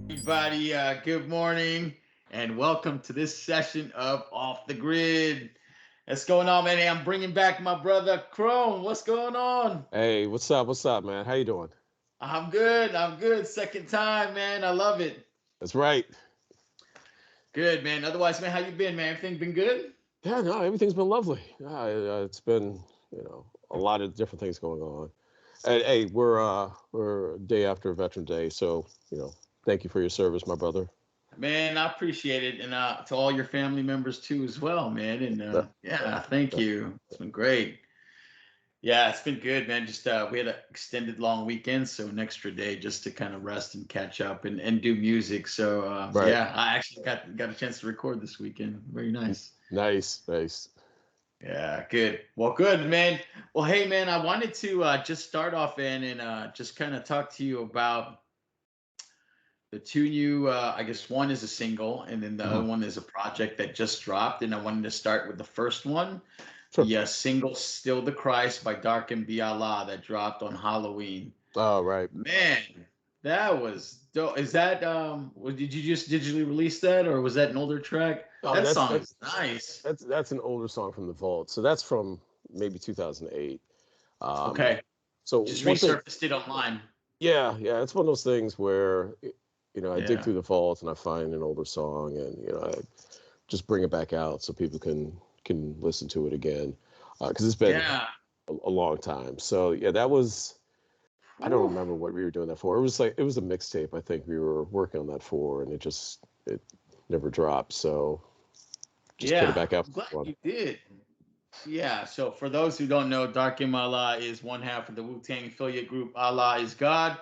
Everybody, good morning and welcome to this session of Off the Grid. What's going on, man? Hey, I'm bringing back my brother Krohme. What's going on? Hey, what's up? What's up, man? How you doing? I'm good. I'm good. Second time, man. I love it. That's right. Good, man. Otherwise, man, how you been, man? Everything been good? Yeah, no, everything's been lovely. It's been, a lot of different things going on. And hey, we're a day after Veteran Day, so thank you for your service, my brother. Man, I appreciate it, and to all your family members too, as well, man. And That, yeah, thank that- you. It's been great. Yeah, it's been good, man. Just we had an extended long weekend, so an extra day just to kind of rest and catch up and do music. So right. yeah, I actually got a chance to record this weekend. Very nice. Nice, nice. Yeah, good. Well, good, man. Well, hey, man, I wanted to just start off and just kind of talk to you about the two new. I guess one is a single, and then the Hmm. other one is a project that just dropped. And I wanted to start with the first one. Sure. The single "Still the Christ" by Dark and Allah that dropped on Halloween. Oh, right. Man, that was dope. Is that did you just digitally release that or was that an older track? Oh, That that's song that's is nice. that's an older song from the Vault. So that's from maybe 2008. Um, Okay. so Just one thing, resurfaced it online. yeah, it's one of those things where I dig Yeah. through the vault and I find an older song, and I just bring it back out so people can listen to it again, because it's been Yeah. a long time. So yeah, that was, I don't Woo. remember what we were doing that for. It was a mixtape, I think we were working on that for, and it never dropped. So just put it Yeah. back out I'm for glad one. you did. Yeah. So for those who don't know, Dark Allah is one half of the Wu Tang affiliate group Allah is God.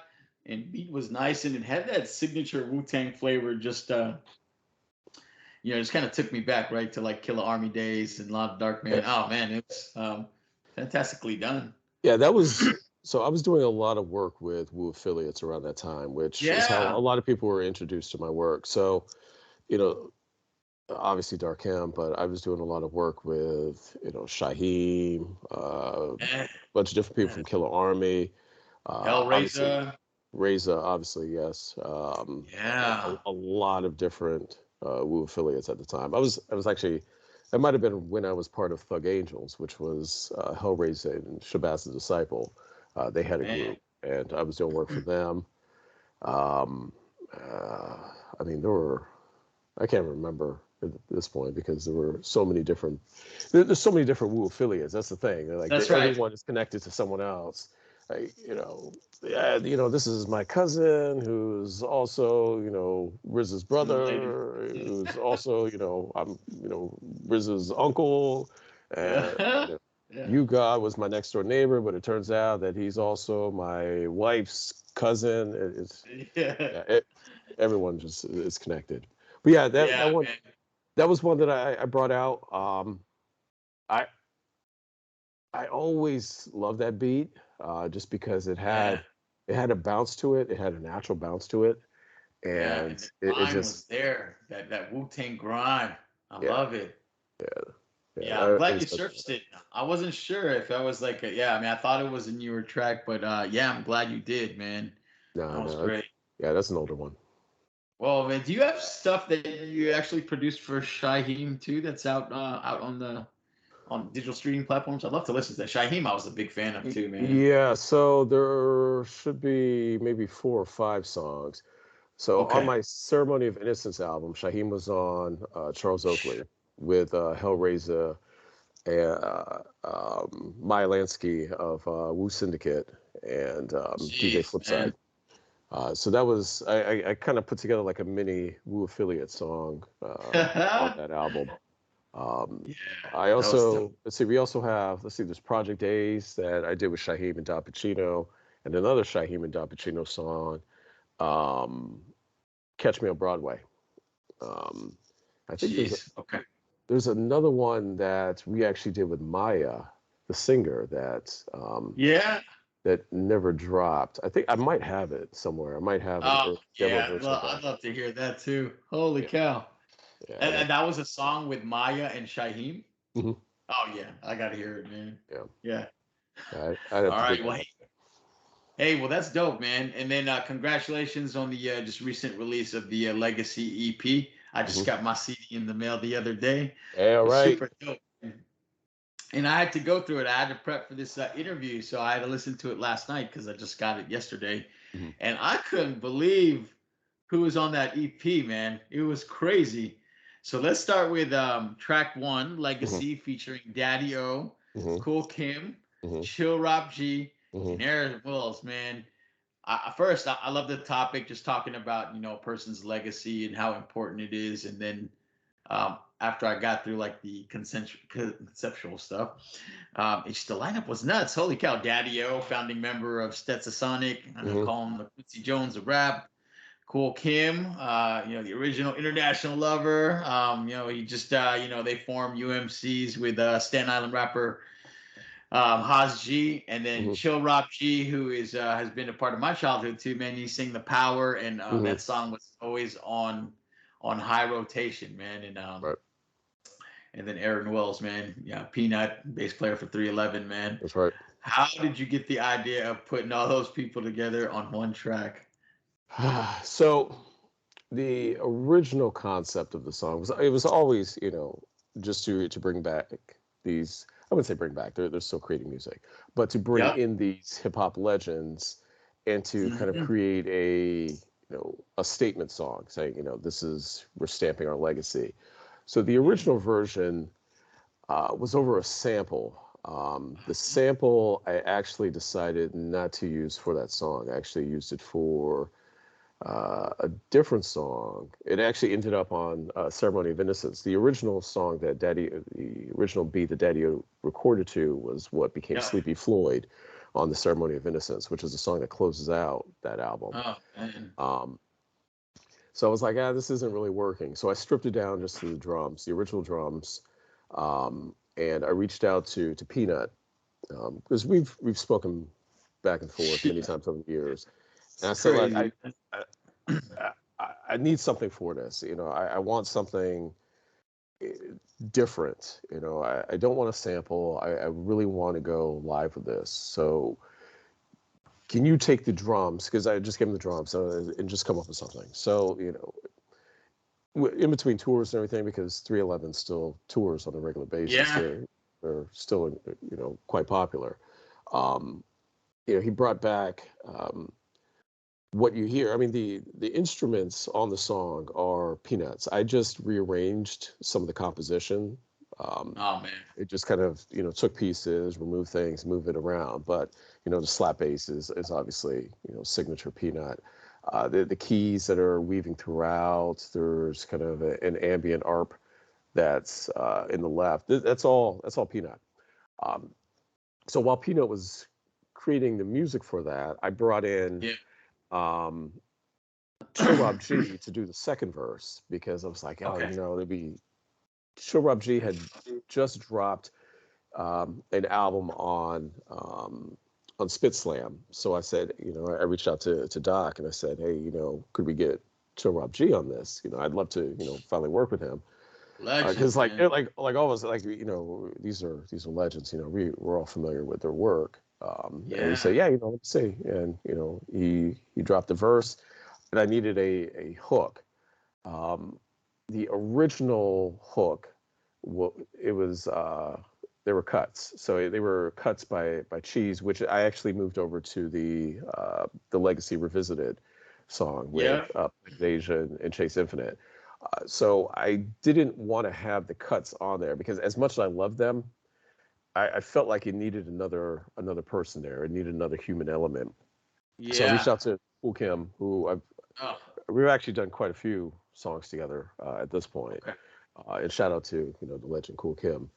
And beat was nice and it had that signature Wu Tang flavor. Just kind of took me back right to like Killer Army days and a lot of Dark Yeah, Man. Oh man, it's fantastically done. yeah, that was. So I was doing a lot of work with Wu affiliates around that time, which is how Yeah. a lot of people were introduced to my work. So you know, obviously Darkham, but I was doing a lot of work with Shaheem, a Eh, bunch of different people eh. from Killer Army, obviously Hellraiser. Reza, obviously yes, Yeah. a lot of different Wu affiliates at the time. I was actually, that might have been when I was part of Thug Angels, which was Hellraiser and Shabazz the Disciple. They had a Man. group, and I was doing work for them. Um, uh, I mean, there were, I can't remember at this point because there were so many different. There's so many different Wu affiliates. That's the thing. They're like That's right. everyone is connected to someone else. I, yeah, this is my cousin who's also Riz's Related. brother, who's also I'm Riz's uncle, and Yeah. Yeah. you God was my next door neighbor, but it turns out that he's also my wife's cousin. Yeah. Yeah, everyone just is connected. But yeah, that Yeah, one, man. that was one that I brought out. I I always loved that beat, just because Yeah. it had a bounce to it. It had a natural bounce to it, Yeah. and And the it grime just was there. That Wu Tang grime. I yeah, love it. yeah. Yeah, I'm I glad you just love surfaced it. I wasn't sure if I was like, yeah, I mean, I thought it was a newer track, but yeah, I'm glad you did, man. That no, was no. great. Yeah, that's an older one. Well, man, do you have stuff that you actually produced for Shaheem too? That's out on digital streaming platforms. I'd love to listen to that. Shaheem, I was a big fan of too, man. Yeah, so there should be maybe 4 or 5 songs. So on Okay. my Ceremony of Innocence album, Shaheem was on Charles Oakley with Hellraiser, Maya Lansky of Wu Syndicate, and DJ Jeez, Flipside. man. So that was, I kind of put together like a mini Wu affiliate song on Yeah, that album. Um, I that was dope. also, let's see, we also have, let's see, there's Project Days that I did with Shaheem and Don Pacino, and another Shaheem and Don Pacino song, um, Catch Me on Broadway. Um, I think Jeez. Okay. there's another one that we actually did with Maya, the singer, Yeah. that never dropped. I think I might have it somewhere. I might have an Oh, demo yeah. version of Well, that. I'd love to hear that too. Holy Yeah, cow. yeah, And that was a song with Maya and Shaheem. Mhm. Oh yeah, I gotta hear it, man. Yeah, Yeah. I'd have All to dig right. that Well, up. hey, well, that's dope, man. And then congratulations on the just recent release of the Legacy EP. I just Hmm. got my CD in the mail the other day. Yeah, It's right. super dope. And I had to go through it. I had to prep for this interview, so I had to listen to it last night because I just got it yesterday, Hmm. and I couldn't believe who was on that EP, man. It was crazy. So let's start with track one, Hmm. Legacy, featuring Daddy O, Hmm. Cool Kim, Hmm. Chill Rob G, Hmm. and Aaron Wills, man. First, I love the topic, just talking about a person's legacy and how important it is, and then after I got through like the conceptual stuff, the lineup was nuts. Holy cow! Daddy O, founding member of Stetsasonic, I'm gonna Hmm. call him the Quincy Jones of rap. Cool Kim, the original international lover. He just they formed UMCs with Staten Island rapper Haas G, and then Hmm. Chill Rob G, who is has been a part of my childhood too. Man, he sang "The Power," and Hmm. that song was always on high rotation, man. Right. And then Aaron Wells, man, yeah, Peanut, bass player for 311, man. That's right. How did you get the idea of putting all those people together on one track? So the original concept of the song was it was always just to bring back these. I wouldn't say bring back. They're still creating music, but to bring Yep. in these hip hop legends and to kind of Mm-hmm. create a statement song saying this is we're stamping our legacy. So the original version was over a sample. The sample I actually decided not to use for that song. I actually used it for a different song. It actually ended up on Ceremony of Innocence. The original song the original beat that Daddy recorded to was what became Yep. Sleepy Floyd on the Ceremony of Innocence, which is a song that closes out that album. Oh man. Um, so I was like, this isn't really working. So I stripped it down just to the drums, the original drums, and I reached out to Peanut because we've spoken back and forth many Yeah, times over the years, and it's I said, like, crazy. I need something for this. I want something eh, different. I don't want to sample. I really want to go live with this. So can you take the drums? Because I just gave him the drums and just come up with something. So, in between tours and everything, because 311 still tours on a regular basis. Yeah. They're still, quite popular. Um, he brought back what you hear. I mean, the instruments on the song are peanuts. I just rearranged some of the composition. Um, Oh man. it just kind of took pieces, remove things, move it around. But the slap bass is obviously signature peanut. The keys that are weaving throughout. There's kind of an ambient arp that's in the left. That's all peanut. Um, so while Peanut was creating the music for that, I brought in Yeah. um, Chill Rob G to do the second verse because I was like, oh, Okay. there'd be Chill Rob G had just dropped an album on Spit Slam. So I said, I reached out to Doc and I said, hey, could we get Chill Rob G on this? I'd love to, finally work with him. Legend, Because like man. always like these are legends. We're all familiar with their work. And he Yeah. said, yeah, let me see. And he dropped the verse, and I needed a hook. Um, the original hook, it was they were cuts. So they were cuts by Cheese, which I actually moved over to the Legacy Revisited song Yeah. with Asia and Chase Infinite. So I didn't want to have the cuts on there because as much as I love them, I felt like it needed another person there. It needed another human element. So I reached Yeah. out to Cool Kim, who Oh, we've actually done quite a few songs together at this point. okay. And shout out to the legend Cool Kim.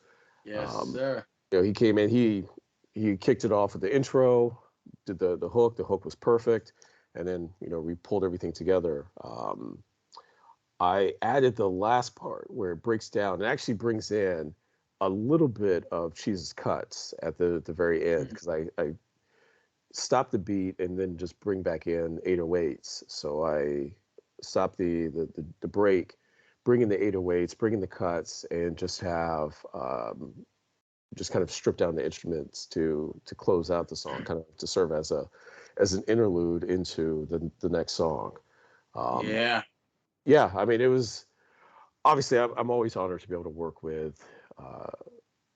Yes, Um, sir. he came in, he kicked it off with the intro, did the hook. The hook was perfect, and then we pulled everything together. I added the last part where it breaks down. It actually brings in a little bit of Cheese's cuts at the very end Mhm. because I stop the beat and then just bring back in 808s. So I stop the break, bring in the 808s, bring in the cuts, and just have just kind of strip down the instruments to close out the song, kind of to serve as an interlude into the next song. Um, Yeah. yeah, I mean, it was obviously I'm always honored to be able to work with. Uh,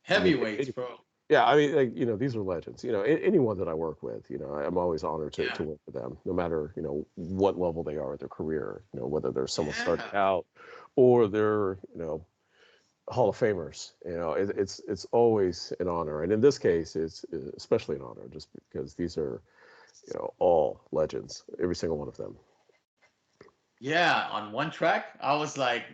I mean, Heavyweights, bro. yeah, I mean, like, these are legends. Anyone that I work with, I'm always honored to Yeah. work with them, no matter what level they are in their career. Whether they're someone starting Yeah. out or they're Hall of Famers. It's always an honor, and in this case, it's especially an honor just because these are all legends, every single one of them. Yeah. On one track, I was like,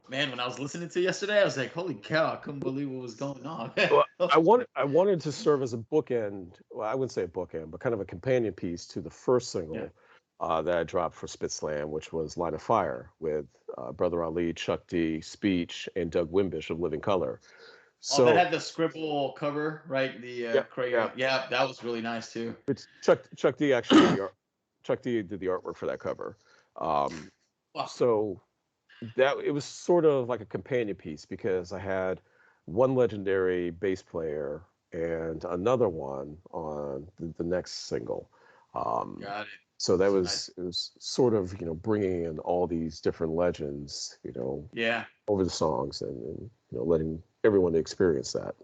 man, when I was listening to it yesterday, I was like, holy cow, I couldn't believe what was going on. Well, I wanted to serve as a bookend. Well, I wouldn't say a bookend, but kind of a companion piece to the first Yeah. single that I dropped for Spit Slam, which was "Line of Fire" with Brother Ali, Chuck D, Speech, and Doug Wimbish of Living Color. Oh, that So, had the scribble cover, right? The yeah, yeah, crayon. Yeah, that was really nice too. it's Chuck D actually did the art. Chuck D did the artwork for that cover. Um, Wow. so that it was sort of like a companion piece because I had one legendary bass player and another one on the next single. Um, Got it. so that That's was nice. it was sort of bringing in all these different legends Yeah. over the songs and letting everyone experience that.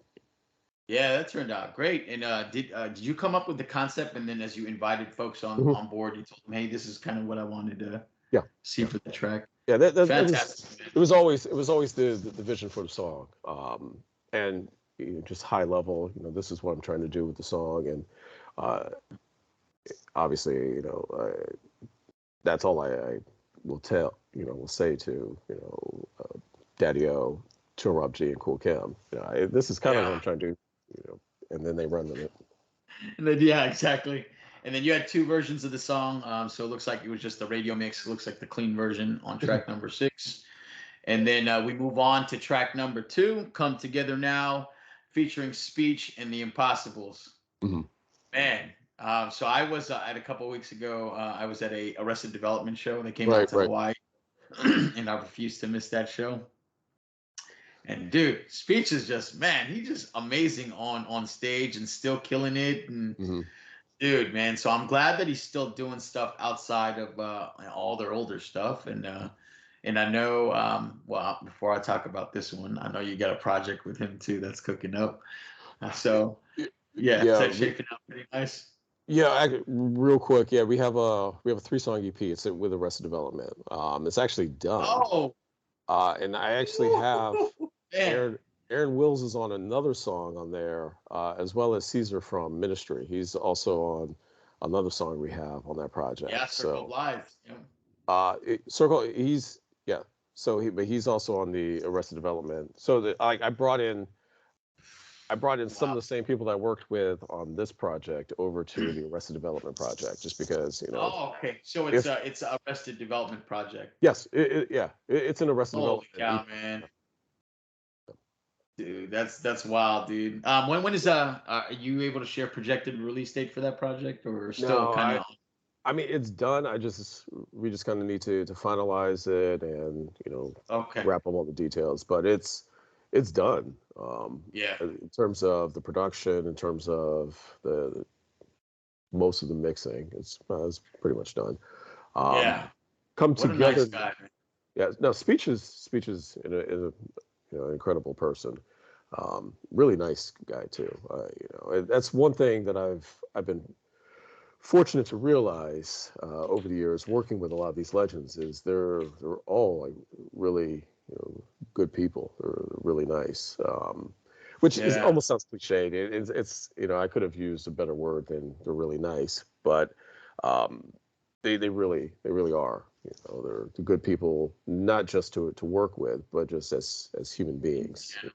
Yeah, that turned out great. And did you come up with the concept, and then as you invited folks on Mhm. on board, you told them, hey, this is kind of what I wanted to Yeah, see yeah, for the track. yeah. That was Fantastic, man. it was always the vision for the song, and just high level. This is what I'm trying to do with the song, and uh, obviously, that's all I will will say to, Daddy O, Chill Rob G, and Cool Kim. This is kind of what Yeah. I'm trying to do, and then they run with it. And then yeah, exactly. And then you had two versions of the song. So it looks like it was just the radio mix. It looks like the clean version on track number 6. And then we move on to track number 2, Come Together Now, featuring Speech and the Impossibles. Mhm. Man, so I was at a couple of weeks ago. I was at a Arrested Development show. They came out Right, to right. Hawaii, and I refused to miss that show. And dude, Speech is just man, he's just amazing on stage and still killing it. And Hmm. dude, man, so I'm glad that he's still doing stuff outside of all their older stuff. And I know, well, before I talk about this one, I know you got a project with him too that's cooking up. So yeah, is Yeah, that shaping up pretty nice? yeah. Real quick, yeah, we have a 3-song EP. It's with Arrested Development. It's actually done, Oh, and I actually have man. Aaron Aaron Wills is on another song on there, as well as Caesar from Ministry. He's also on another song we have on that Yeah, project. Circle of So, Life. Yeah. Circle, yeah. So but he's also on the Arrested Development. So I brought in some of Wow. the same people that I worked with on this project over to the Arrested Development project, just because Oh, okay. So if it's a Arrested Development project. yes, yeah, it's an Arrested Holy Development cow, EP. man. Dude, that's wild, dude. When is are you able to share projected release date for that project, or still No, kind I of I mean, it's done. We just kind of need to finalize it and okay? wrap up all the details. But it's done. Yeah, In terms of the production, in terms of the most of the mixing, it's pretty much done. yeah. Um, Come What a nice together. guy, man. Yeah. No, speeches an incredible person. Really nice guy too. And that's one thing that I've been fortunate to realize over the years working with a lot of these legends is they're all like really good people. They're really nice, which is Yeah, almost sounds cliched. It's I could have used a better word than they're really nice, but um, they really are. They're good people, not just to work with, but just as human beings. yeah,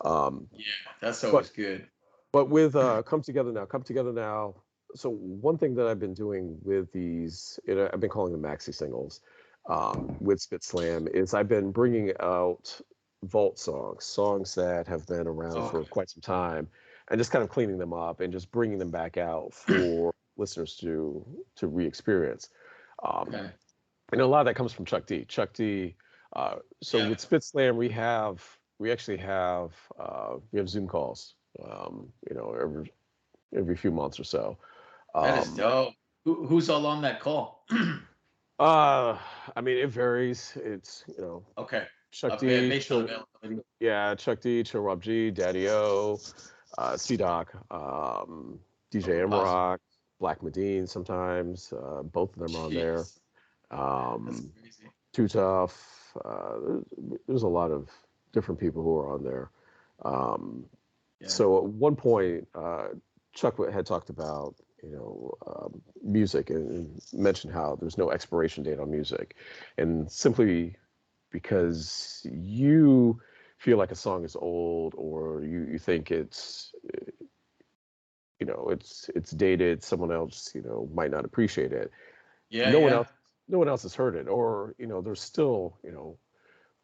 Um, yeah. That's but always good. but with Come Together Now. So one thing that I've been doing with these, I've been calling them maxi singles, with Spit Slam, is I've been bringing out vault songs that have been around for Okay, quite some time, and just kind of cleaning them up and just bringing them back out for listeners to re-experience. Um, okay. and a lot of that comes from Chuck D. So Yeah, with Spit Slam, we have we actually have Zoom calls, every few months or so. That is Um, dope. Who's all on that call? I mean, it varies. It's Okay. Chuck D, Based on availability. yeah, Chuck D, Chill Rob G, Daddy O, C Doc, DJ M Awesome. Rock, Black Medine sometimes. Both of them are on there. Jeez. That's Um, crazy. Too Tough. There's a lot of different people who are on there. Um, Yeah. so at one point, Chuck had talked about music and mentioned how there's no expiration date on music, and simply because you feel like a song is old or you think it's dated, someone else might not appreciate it. Yeah, no one yeah. else no one else has heard it, or there's still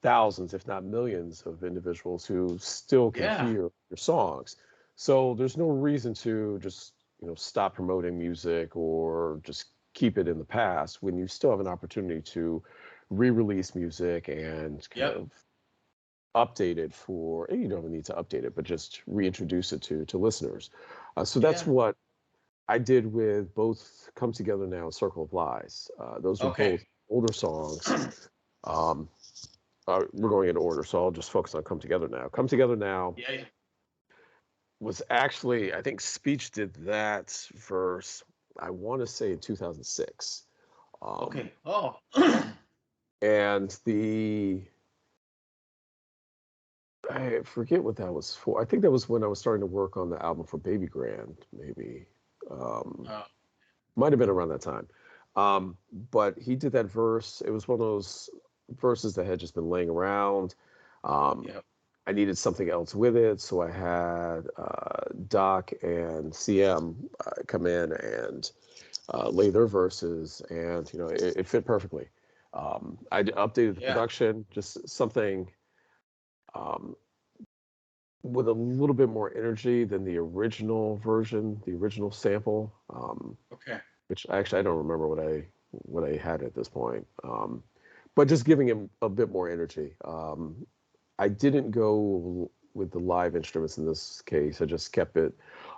thousands if not millions of individuals who still can Yeah. hear your songs. So there's no reason to just stop promoting music or just keep it in the past when you still have an opportunity to re-release music and kind Yep. of update it for, and you don't need to update it, but just reintroduce it to listeners. So that's Yeah. what I did with both Come Together Now and Circle of Lies. Those are Okay. both older songs. Um, we're going in order, so I'll just focus on Come Together Now. Come Together Now Yeah, yeah. was actually, I think Speech did that verse, I want to say in 2006. Um, Okay. Oh. and I forget what that was for. I think that was when I was starting to work on the album for Baby Grand, maybe. Um, Oh, Might have been around that time. But he did that verse. It was one of those verses that had just been laying around. Um, yep. I needed something else with it, so I had Doc and CM come in and lay their verses, and it fit perfectly. Updated the Yeah. production, just something um, with a little bit more energy than the original version, the original sample. Okay. Which actually I don't remember what I had at this point. But just giving him a bit more energy. I didn't go with the live instruments in this case. I just kept it,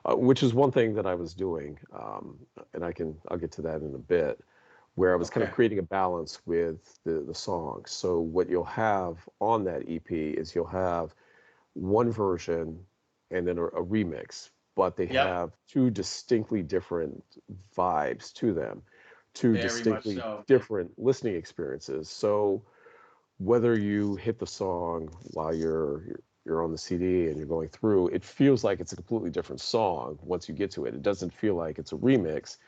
which is one thing that I was doing, and I'll get to that in a bit, where I was kind of Okay. creating a balance with the songs. So what you'll have on that EP is you'll have one version and then a remix, but they Yep. have two distinctly different vibes to them, two Very much distinctly so, man. different listening experiences. So whether you hit the song while you're on the CD and you're going through, it feels like it's a completely different song once you get to it. It doesn't feel like it's a remix.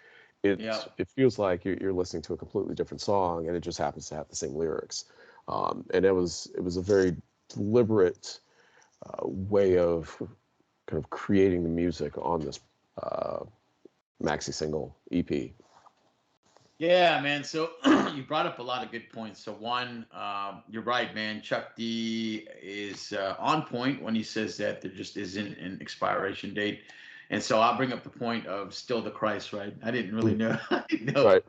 Yep. It feels like you're listening to a completely different song, and it just happens to have the same lyrics. And it was a very deliberate way of kind of creating the music on this uh, maxi single EP. Yeah, man. So you brought up a lot of good points. So one, you're right, man. Chuck D is on point when he says that there just isn't an expiration date. And so I'll bring up the point of "Still the Christ," right? I didn't really Mm. know, I didn't know Right.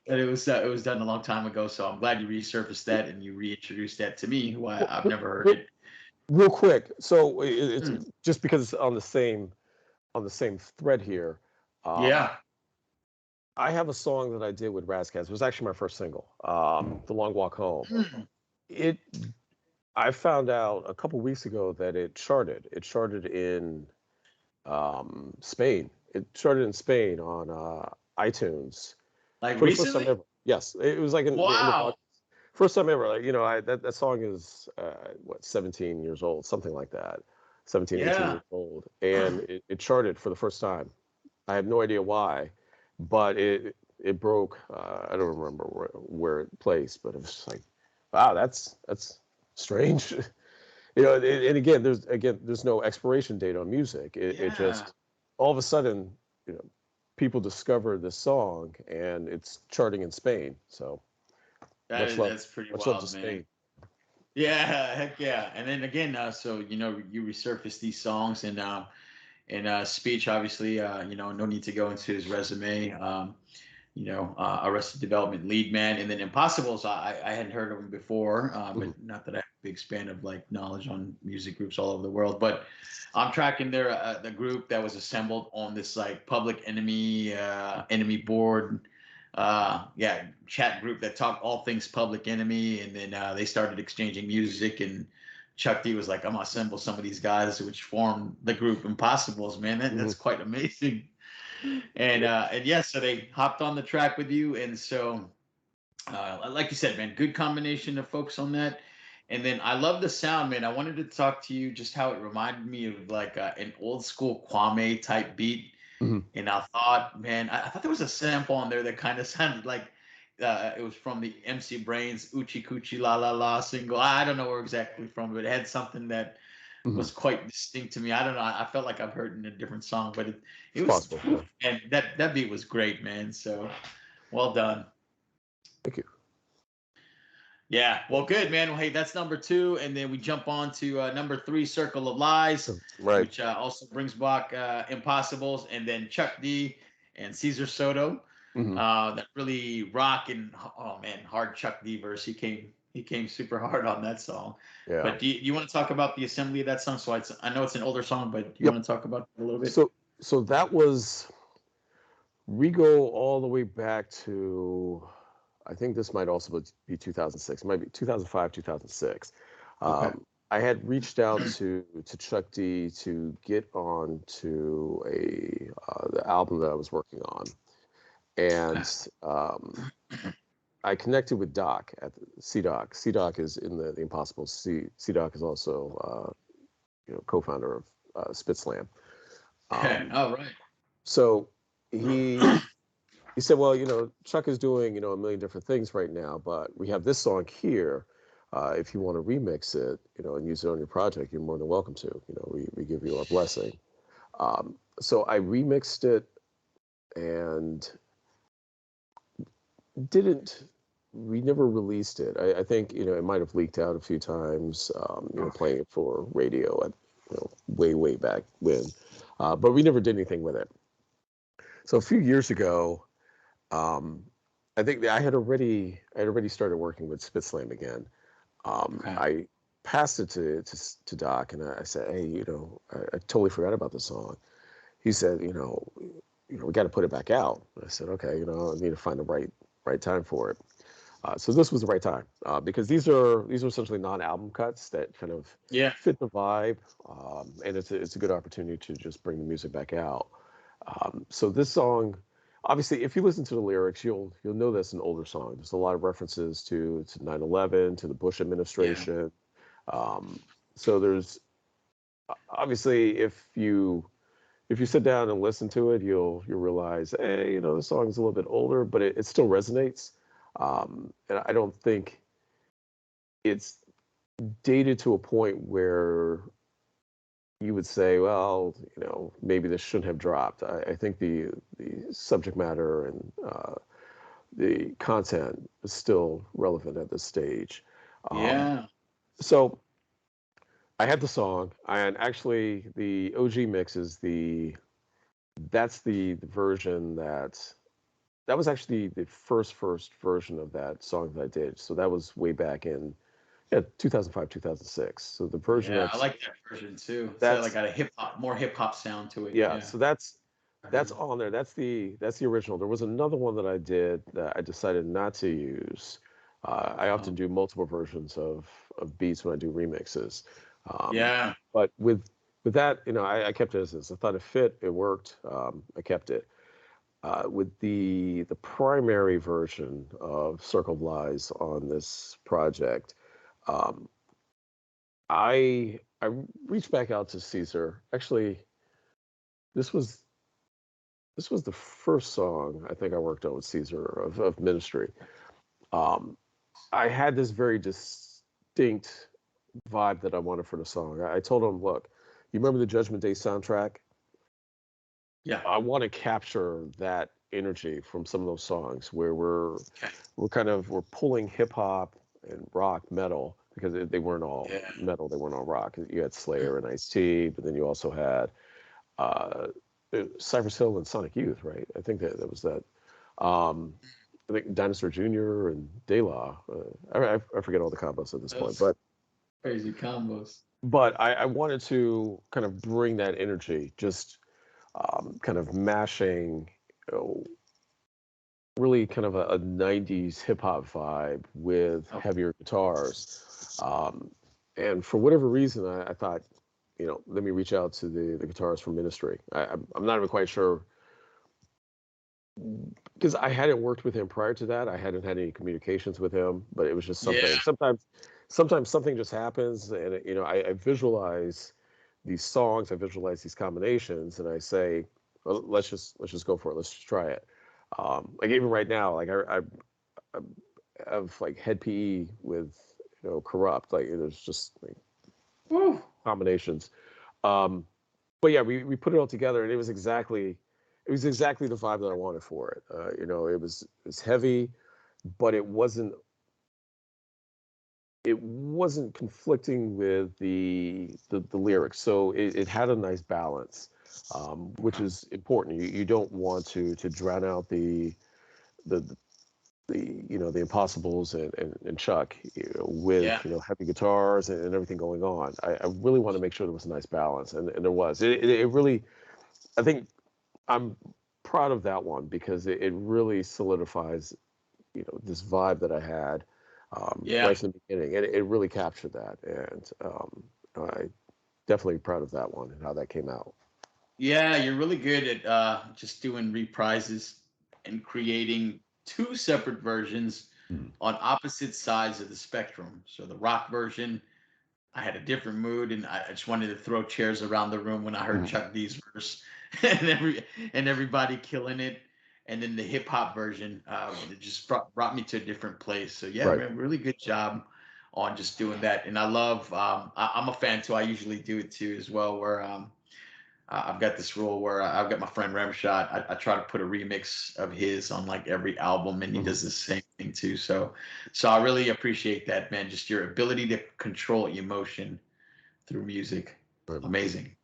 that it was done a long time ago. So I'm glad you resurfaced that and you reintroduced that to me, who Well, I've never heard real, it. real quick. So it's Mm, just because it's on the same thread here. Um, yeah. I have a song that I did with Razzcast. It was actually my first single, "The Long Walk Home." Mm, It I found out a couple weeks ago that it charted. It charted in Spain. It charted in Spain on iTunes like for the first time recently? ever. Yes, it was like in Wow. August. First time ever. Like, that song is what, 17 years old, something like that. 17, 18 Yeah. years old, and it charted for the first time. I have no idea why, but it broke. I don't remember where it placed, but it was like, wow, that's strange. And again, there's no expiration date on music. It Yeah. just all of a sudden, people discover this song and it's charting in Spain. So much love, That's pretty much love to wild, man. Spain. Yeah, heck yeah. And then again, so you resurface these songs and speech, obviously, no need to go into his resume. Arrested Development lead man, and then Impossibles. I hadn't heard of him before, Mhm. but not that I big span of like knowledge on music groups all over the world. But I'm tracking the group that was assembled on this like Public Enemy board, yeah, chat group that talked all things Public Enemy, and then they started exchanging music, and Chuck D was like, I'm gonna assemble some of these guys, which formed the group Impossibles. Man, Hmm. that's quite amazing. And yeah, so they hopped on the track with you, and so like you said, man, good combination of folks on that. And then I love the sound, man. I wanted to talk to you just how it reminded me of like an old school Kwame type beat. Hmm. And I thought, man, I thought there was a sample on there that kind of sounded like it was from the MC Brains Uchi Coochie La La La single. I don't know where exactly from, but it had something that Hmm. was quite distinct to me. I don't know. I felt like I've heard it in a different song, but it It's was, possible. Yeah. and that beat was great, man. So well done. Thank you. Yeah, well, good, man. Well, hey, that's number two, and then we jump on to number three, Circle of Lies, Right. which also brings back Impossibles, and then Chuck D and Caesar Soto. Hmm. That really rock and oh man, hard Chuck D verse. He came super hard on that song. Yeah. But do you want to talk about the assembly of that song? So I know it's an older song, but do you Yep. want to talk about it a little bit? So that was, we go all the way back to, I think this might also be 2006. It might be 2005, 2006. Okay. I had reached out to Chuck D to get on to the album that I was working on, Okay. and I connected with Doc at C-Doc. C-Doc is in the Impossible. C-Doc is also co-founder of Spitslam. Okay. Um, All right. so he said, well, Chuck is doing, a million different things right now, but we have this song here. If you want to remix it, and use it on your project, you're more than welcome to. We give you our blessing. So I remixed it and didn't. We never released it. I think it might have leaked out a few times. Okay. Playing it for radio at way back when, but we never did anything with it. So a few years ago, um, I think that I had already started working with Spitslam again. Okay. I passed it to Doc, and I said, hey, I totally forgot about the song. He said, we got to put it back out. I said, okay, I need to find the right time for it. So this was the right time, because these are essentially non-album cuts that kind of Yeah. fit the vibe, and it's a good opportunity to just bring the music back out. So this song, obviously, if you listen to the lyrics, you'll know that's an older song. There's a lot of references to 9/11, to the Bush Yeah. administration. Um, so there's obviously, if you sit down and listen to it, you'll realize, hey, the song is a little bit older, but it still resonates. And I don't think it's dated to a point where you would say, well, maybe this shouldn't have dropped. I think the subject matter and the content is still relevant at this stage. Um, Yeah. so I had the song, and actually the OG mix is the version that was actually the first version of that song that I did. So that was way back in 2005, 2006. So the version Yeah, I like that version too. It's like that's got a more hip hop sound to it. yeah, Yeah. so that's on there. That's the original. There was another one that I did that I decided not to use. I often Oh, do multiple versions of beats when I do remixes. Um, yeah. but with that, I kept it as is. I thought it fit, it worked. I kept it. With the primary version of Circle of Lies on this project, um, I reached back out to Caesar. Actually, this was this was the first song I think I worked on with Caesar of Ministry. Um, I had this very distinct vibe that I wanted for the song. I told him, look, you remember the Judgment Day soundtrack? Yeah. I want to capture that energy from some of those songs where Okay. we're pulling hip hop and rock metal, because they weren't all Yeah. metal, they weren't all rock. You had Slayer and Ice-T, but then you also had uh, Cypress Hill and Sonic Youth, right? I think that was that. Um, I think Dinosaur Jr. and De La. I forget all the combos at this point, Those but Crazy combos. But I wanted to kind of bring that energy, just kind of mashing, you know, really kind of a 90s hip hop vibe with Oh, heavier guitars. And for whatever reason, I thought, let me reach out to the guitarist from Ministry. I'm not even quite sure because I hadn't worked with him prior to that. I hadn't had any communications with him, but it was just yeah. something. Sometimes something just happens, and I visualize these songs, I visualize these combinations, and I say, well, let's just go for it. Let's just try it. Like even right now, like I have like head PE with corrupt. Like there's just like Woo. combinations. Um, but yeah, we put it all together, and it was exactly the vibe that I wanted for it. It was heavy, but it wasn't conflicting with the lyrics, so it had a nice balance, which is important. You don't want to drown out the the Impossibles and Chuck, Yeah. with heavy guitars and everything going on. I really want to make sure there was a nice balance, and there was. It really, I think I'm proud of that one because it really solidifies this vibe that I had, Yeah. right from the beginning, and it really captured that. And I definitely proud of that one and how that came out. Yeah, you're really good at just doing reprises and creating two separate versions Mm. on opposite sides of the spectrum. So the rock version, I had a different mood, and I just wanted to throw chairs around the room when I heard Mhm. Chuck D's verse, and everybody killing it. And then the hip hop version, it just brought me to a different place. So yeah, Right. man, really good job on just doing that. And I love, I'm a fan too. I usually do it too as well, where I've got this rule where I've got my friend Remshot. I try to put a remix of his on like every album, and he Mhm. does the same thing too. So I really appreciate that, man. Just your ability to control emotion through music, Right. amazing.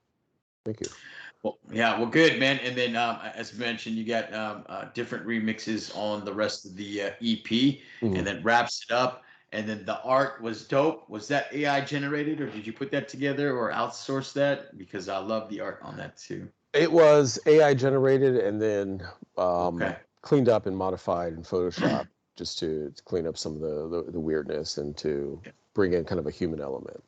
Thank you. Well, yeah, well, good, man. And then, as mentioned, you got different remixes on the rest of the EP, and Mhm. then wraps it up. And then the art was dope. Was that AI generated, or did you put that together, or outsource that? Because I love the art on that too. It was AI generated and then Okay. cleaned up and modified in Photoshop just to clean up some of the weirdness and to bring in kind of a human element.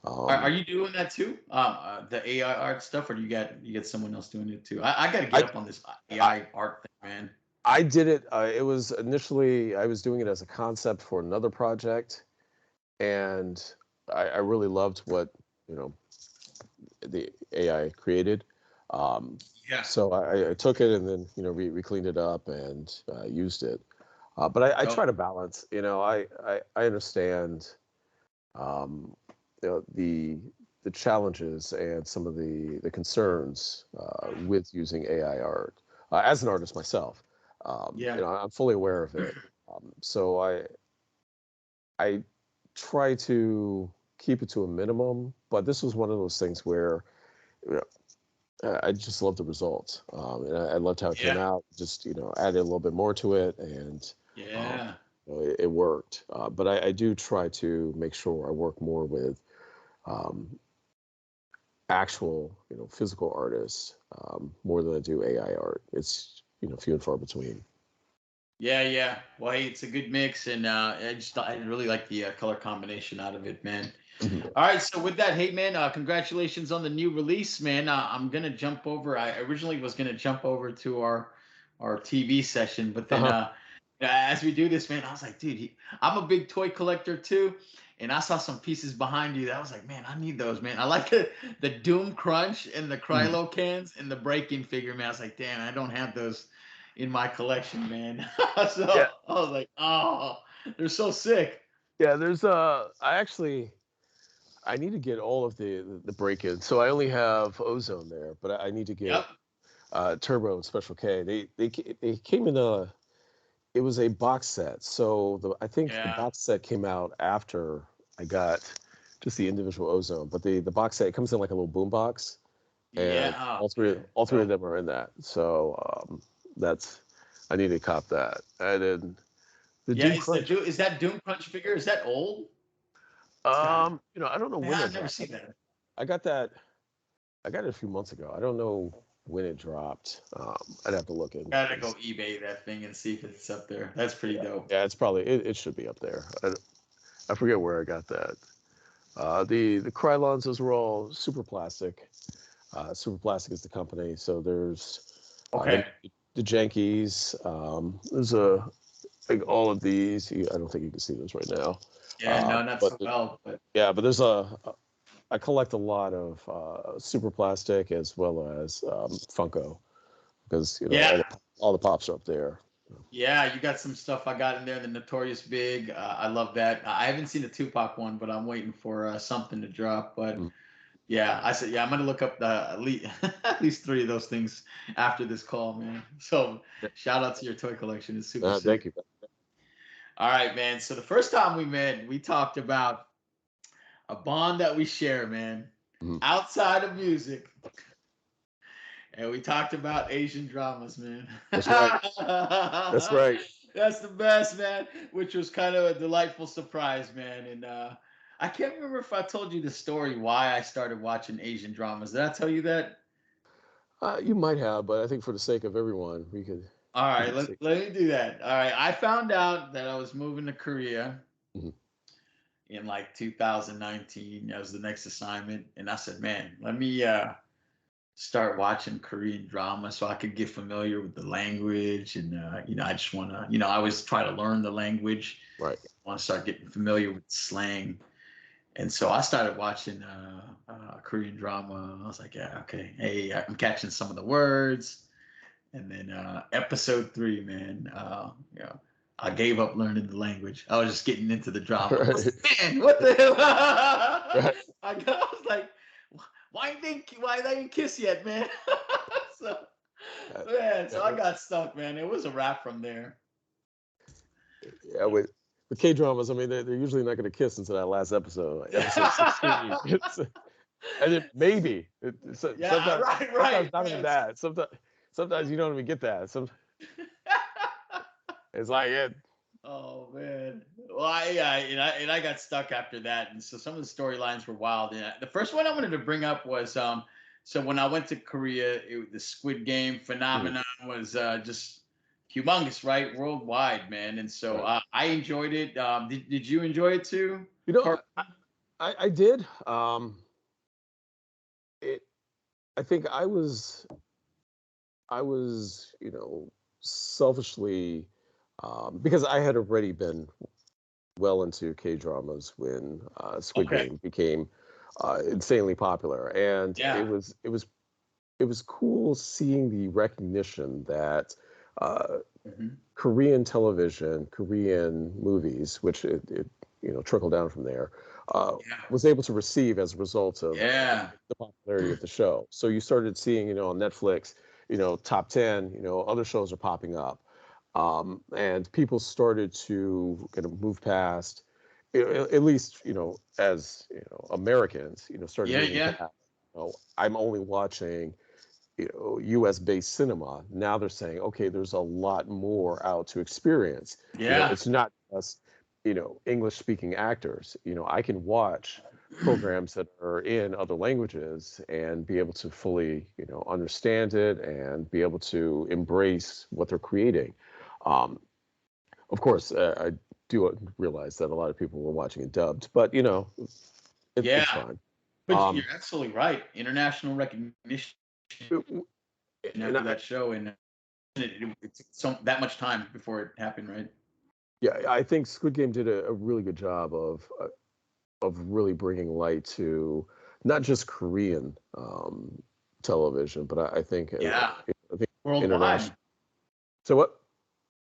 Are Um, you doing that too? The AI art stuff, or do you got someone else doing it too? I got to get I, up on this I AI art thing, man. I did it. It was initially I was doing it as a concept for another project, and I really loved what you know the AI created. Um, Yeah. so I took it and then we cleaned it up and used it. But I Dope. try to balance. I understand um, the challenges and some of the concerns with using AI art. As an artist myself, Yeah. I'm fully aware of it. So I try to keep it to a minimum. But this was one of those things where you know, I just loved the results, and I loved how it came Yeah. out. Just added a little bit more to it, and um, Yeah. it worked. But I do try to make sure I work more with um, actual, physical artists more than I do AI art. It's few and far between. Yeah, yeah. Well, hey, it's a good mix, and I really like the color combination out of it, man. Mhm. All right, so with that, hey, man, congratulations on the new release, man. I'm gonna jump over. I originally was gonna jump over to our TV session, but then Uh-huh. as we do this, man, I was like, dude, I'm a big toy collector too, and I saw some pieces behind you that I was like, man, I need those, man. I like the Doom Crunch and the Mhm. Krylo cans and the break-in figure, man. I was like, damn, I don't have those in my collection, man. Yeah, So I was like, oh, they're so sick. yeah. There's I need to get all of the break-ins. So I only have Ozone there, but I need to get Yep. Turbo and Special K. They came in a it was a box set. So I think the Yeah. box set came out after I got just the individual Ozone, but the box set, it comes in like a little boom box, Yeah. and Oh, man. all three of Dope. them are in that. So that's I need to cop that. And then the Yeah. Doom It's the Crunch. Doom. Is that Doom Crunch figure? Is that old? It's kind of I don't know when yeah. that I've never dropped. seen that. I got that. I got it a few months ago. I don't know when it dropped. I'd have to look in. Gotta go eBay that thing and see if it's up there. That's pretty Yeah, dope. yeah, it's probably it should be up there. I forget where I got that. The Krylons were all Super Plastic. Super Plastic is the company. So there's Okay. the Jankies. There's a like all of these. I don't think you can see those right now. Yeah, no, not But so well, but yeah, but there's I collect a lot of Super Plastic as well as Funko because yeah, all the pops are up there. yeah, you got some stuff I got in there. The Notorious Big, I love that. I haven't seen the Tupac one, but I'm waiting for something to drop. But Mm. yeah, I said, yeah, I'm gonna look up the at least at least three of those things after this call, man. So shout out to your toy collection. It's super sick. Thank you. All right, man. So the first time we met, we talked about a bond that we share, man, Mhm. outside of music. And we talked about Asian dramas, man. That's right. That's right. That's the best, man. Which was kind of a delightful surprise, man. And I can't remember if I told you the story why I started watching Asian dramas. Did I tell you that? You might have, but I think for the sake of everyone, All we right, could say. let me do that. All right, I found out that I was moving to Korea Mhm. in like 2019. That was the next assignment, and I said, man, let me start watching Korean drama so I could get familiar with the language. And, I just want to, I always try to learn the language. Right. I want to start getting familiar with slang. And so I started watching Korean drama. I was like, yeah, okay. Hey, I'm catching some of the words. And then episode 3, man, I gave up learning the language. I was just getting into the drama. I was Right. like, man, what the hell? Right. I was like, why they didn't kiss yet, man? So Uh, man, yeah, so I got stuck, man. It was a wrap from there. yeah, with K dramas, I mean, they're usually not going to kiss until that last episode, like episode 16. And then maybe Yeah, sometimes not even right. that. Sometimes you don't even get that. It's like it. Oh man. Well, I got stuck after that, and so some of the storylines were wild. And the first one I wanted to bring up was so when I went to Korea, the Squid Game Mhm. phenomenon was just humongous, right, worldwide, man. And so Right. I enjoyed it. Did you enjoy it too? You know, Car- I did. It. I think I was, selfishly, because I had already been well into K dramas when Squid Okay. Game became insanely popular, and Yeah. it was cool seeing the recognition that uh, Hmm. Korean television, Korean movies, which it trickled down from there, uh, Yeah. was able to receive as a result of Yeah. the popularity of the show. So you started seeing, on Netflix, top 10, other shows are popping up. And people started to kind of move past, at least, as, Americans, started Yeah. moving Yeah. past, I'm only watching, US based cinema. Now they're saying, okay, there's a lot more out to experience. Yeah. It's not just, English speaking actors. I can watch programs that are in other languages and be able to fully, understand it and be able to embrace what they're creating. Um, of course, I do realize that a lot of people were watching it dubbed, but Yeah. it's fine. But you're Um, absolutely right. International recognition and after that show, and it took that much time before it happened, right? Yeah, I think Squid Game did a really good job of really bringing light to not just Korean television, but Yeah, I think worldwide, international. So what?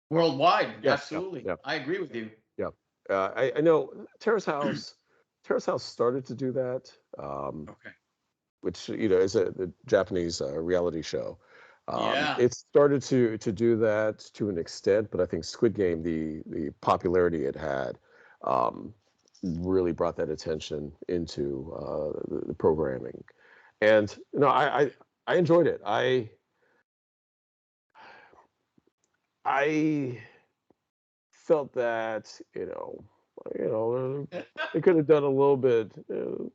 worldwide, Yeah, yeah, absolutely. yeah, I agree with you. yeah. I know Terrace House started to do that, Okay. which is the Japanese reality show. Yeah, It started to do that to an extent, but I think Squid Game, the popularity it had, um, really brought that attention into the programming, and I enjoyed it. I felt that you know, they could have done a little bit, you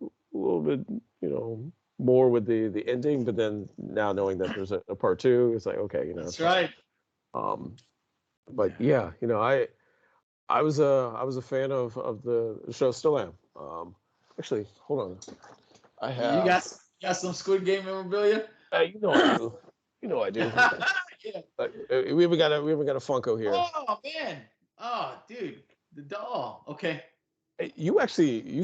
know, more with the ending. But then now knowing that there's a part two, it's like, okay, you know, That's that's fine. right. But yeah, you know, I was a fan of the show, still am. Actually, hold on, I You have, got some Squid Game memorabilia? you know, I do, you know, I do. Yeah. We even got a Funko here. Oh man. Oh, dude, the doll. Okay. Hey, you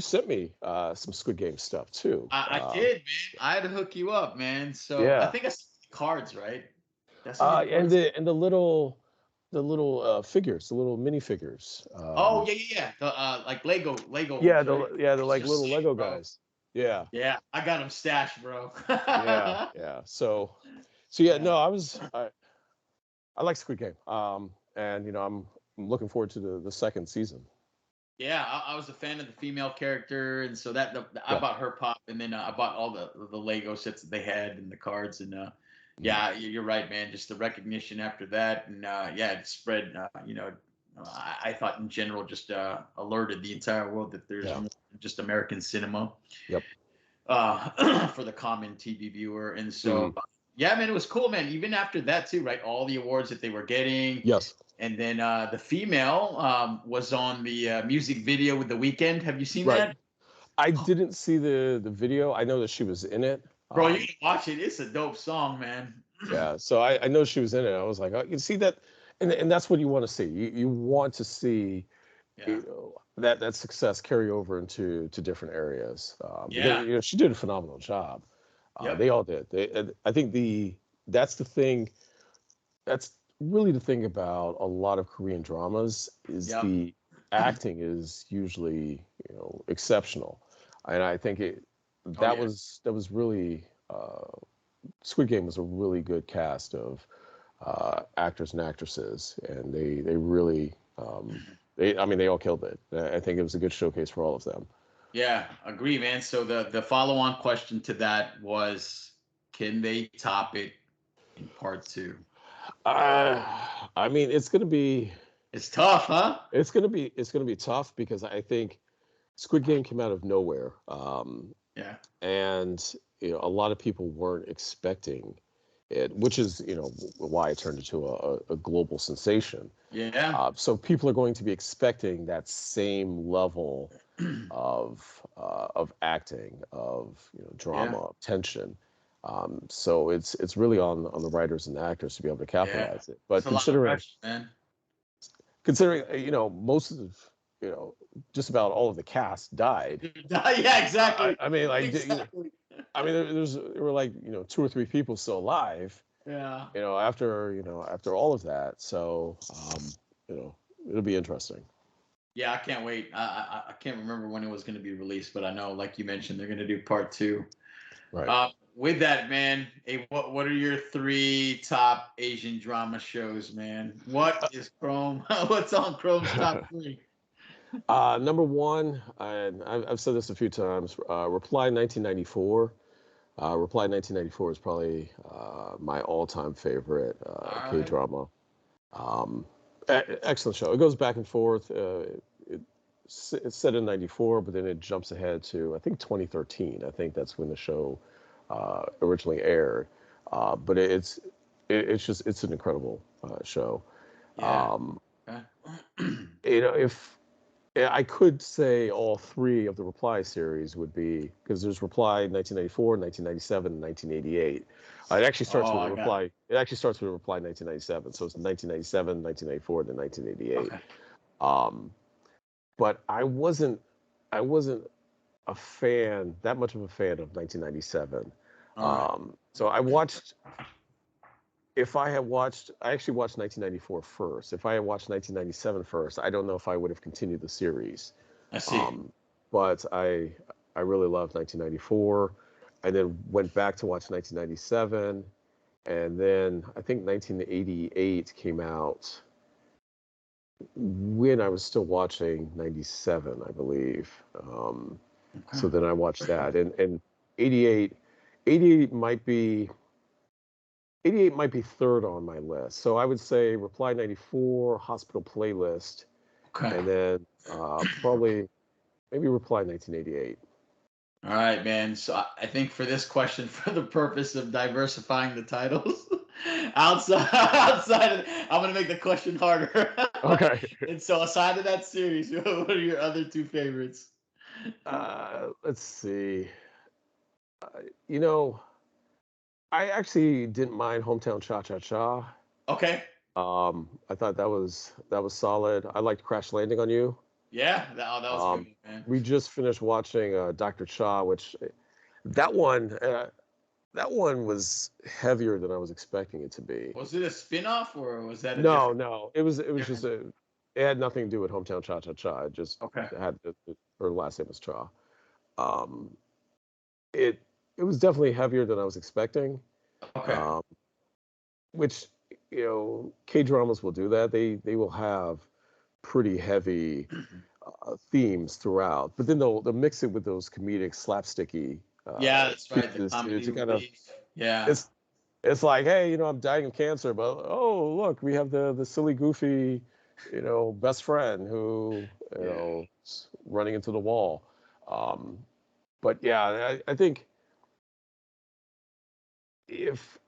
sent me some Squid Game stuff too. I did, man. I had to hook you up, man. So I Yeah, think I sent you the cards, right? Did I send you the cards? and the little figures, the little minifigures. Oh yeah, yeah, yeah. The like Lego Yeah, ones, right? the Those like are little sick, Lego bro. guys. Yeah, Yeah, I got them stashed, bro. yeah, yeah. So yeah, no, Yeah. I like Squid Game. And you know, I'm looking forward to the second season. Yeah, I was a fan of the female character, and so I Yeah. bought her pop, and then I bought all the Lego sets that they had and the cards, and Mhm. yeah, you're right, man. Just the recognition after that, and yeah, it spread. I thought in general just alerted the entire world that there's Yeah. more than just American cinema Yep. for the common TV viewer, and so Mhm. yeah, man, it was cool, man. Even after that too, right? All the awards that they were getting. Yes. And then the female was on the music video with The Weeknd. Have you seen Right. that? I Oh, didn't see the video. I know that she was in it. bro, you can watch it. It's a dope song, man. Yeah. So I know she was in it. I was like, oh, you see that, and that's what you want to see. You want to see, Yeah, you know, that success carry over into to different areas, because yeah, you know she did a phenomenal job. yep. They all did. And I think that's the thing. That's really the thing about a lot of Korean dramas is Yep. the acting is usually, you know, exceptional, and I think Oh yeah. that was really Squid Game was a really good cast of actors and actresses, and they really they I mean they all killed it. I think it was a good showcase for all of them. Yeah, agree, man. So the follow-on question to that was, can they top it in part two? I mean It's tough, huh? it's gonna be tough because I think Squid Game came out of nowhere. Yeah. And you know a lot of people weren't expecting it, which is you know why it turned into a global sensation. Yeah. So people are going to be expecting that same level of acting, of you know Yeah. drama, of tension. So it's really on the writers and the actors to be able to Yeah. capitalize it. It's But a lot of pressure, man. considering you know most of you know just about all of the cast died. Yeah, exactly. I mean like Exactly. I mean, there were like you know two or three people still alive, Yeah. you know after all of that. So you know it'll be interesting. Yeah, I can't wait. I can't remember when it was going to be released, but I know, like you mentioned, they're going to do part two. Right. With that, man, hey, what are your three top Asian drama shows, man? What is Chrome? What's on Chrome's top three? Number one, and I've said this a few times. Reply 1994. Reply 1994 is probably my all-time favorite All K right. drama. Excellent show. It goes back and forth. It's set in 94, but then it jumps ahead to I think 2013. I think that's when the show originally aired. But it's just it's an incredible show. Yeah. Um, Okay. you know, if I could say all three of the Reply series would be because there's Reply 1994, 1997, and 1988. It actually starts Oh, with a I got Reply. It actually starts with a Reply 1997. So it's 1997, 1994, and then it. 1988. Okay. Um, but I wasn't a fan that much of a fan of 1997. All right. So I watched. If I had watched, I actually watched 1994 first. If I had watched 1997 first, I don't know if I would have continued the series. I see. Um, but I really loved 1994, and then went back to watch 1997, and then I think 1988 came out when I was still watching 97, I believe. Okay. So then I watched that, and 88, 88 might be 88 might be third on my list. So I would say Reply 94, Hospital Playlist, Okay. and then probably maybe Reply 1988. All right, man. So I think for this question, for the purpose of diversifying the titles, outside of, I'm gonna make the question harder. Okay. And so aside of that series, what are your other two favorites? Let's see. You know, I actually didn't mind Hometown Cha Cha Cha. Okay. I thought that was solid. I liked Crash Landing on You. Yeah, that was a good Um, one, man. we just finished watching Dr. Cha, which that one uh, that one was heavier than I was expecting it to be. Was it a spin-off or was that a No, different no, it was just different? it had nothing to do with Hometown Cha Cha Cha. It just Okay. had her last name was Cha. Um, it it was definitely heavier than I was expecting. Okay. Um, which K dramas will do that. They will have pretty heavy themes throughout, but then they'll mix it with those comedic slapsticky Yeah, that's right. The pieces comedy to kind of relief. Yeah. it's it's like, hey, I'm dying of cancer, but oh look, we have the silly goofy best friend who Yeah. is running into the wall. um but yeah, I think if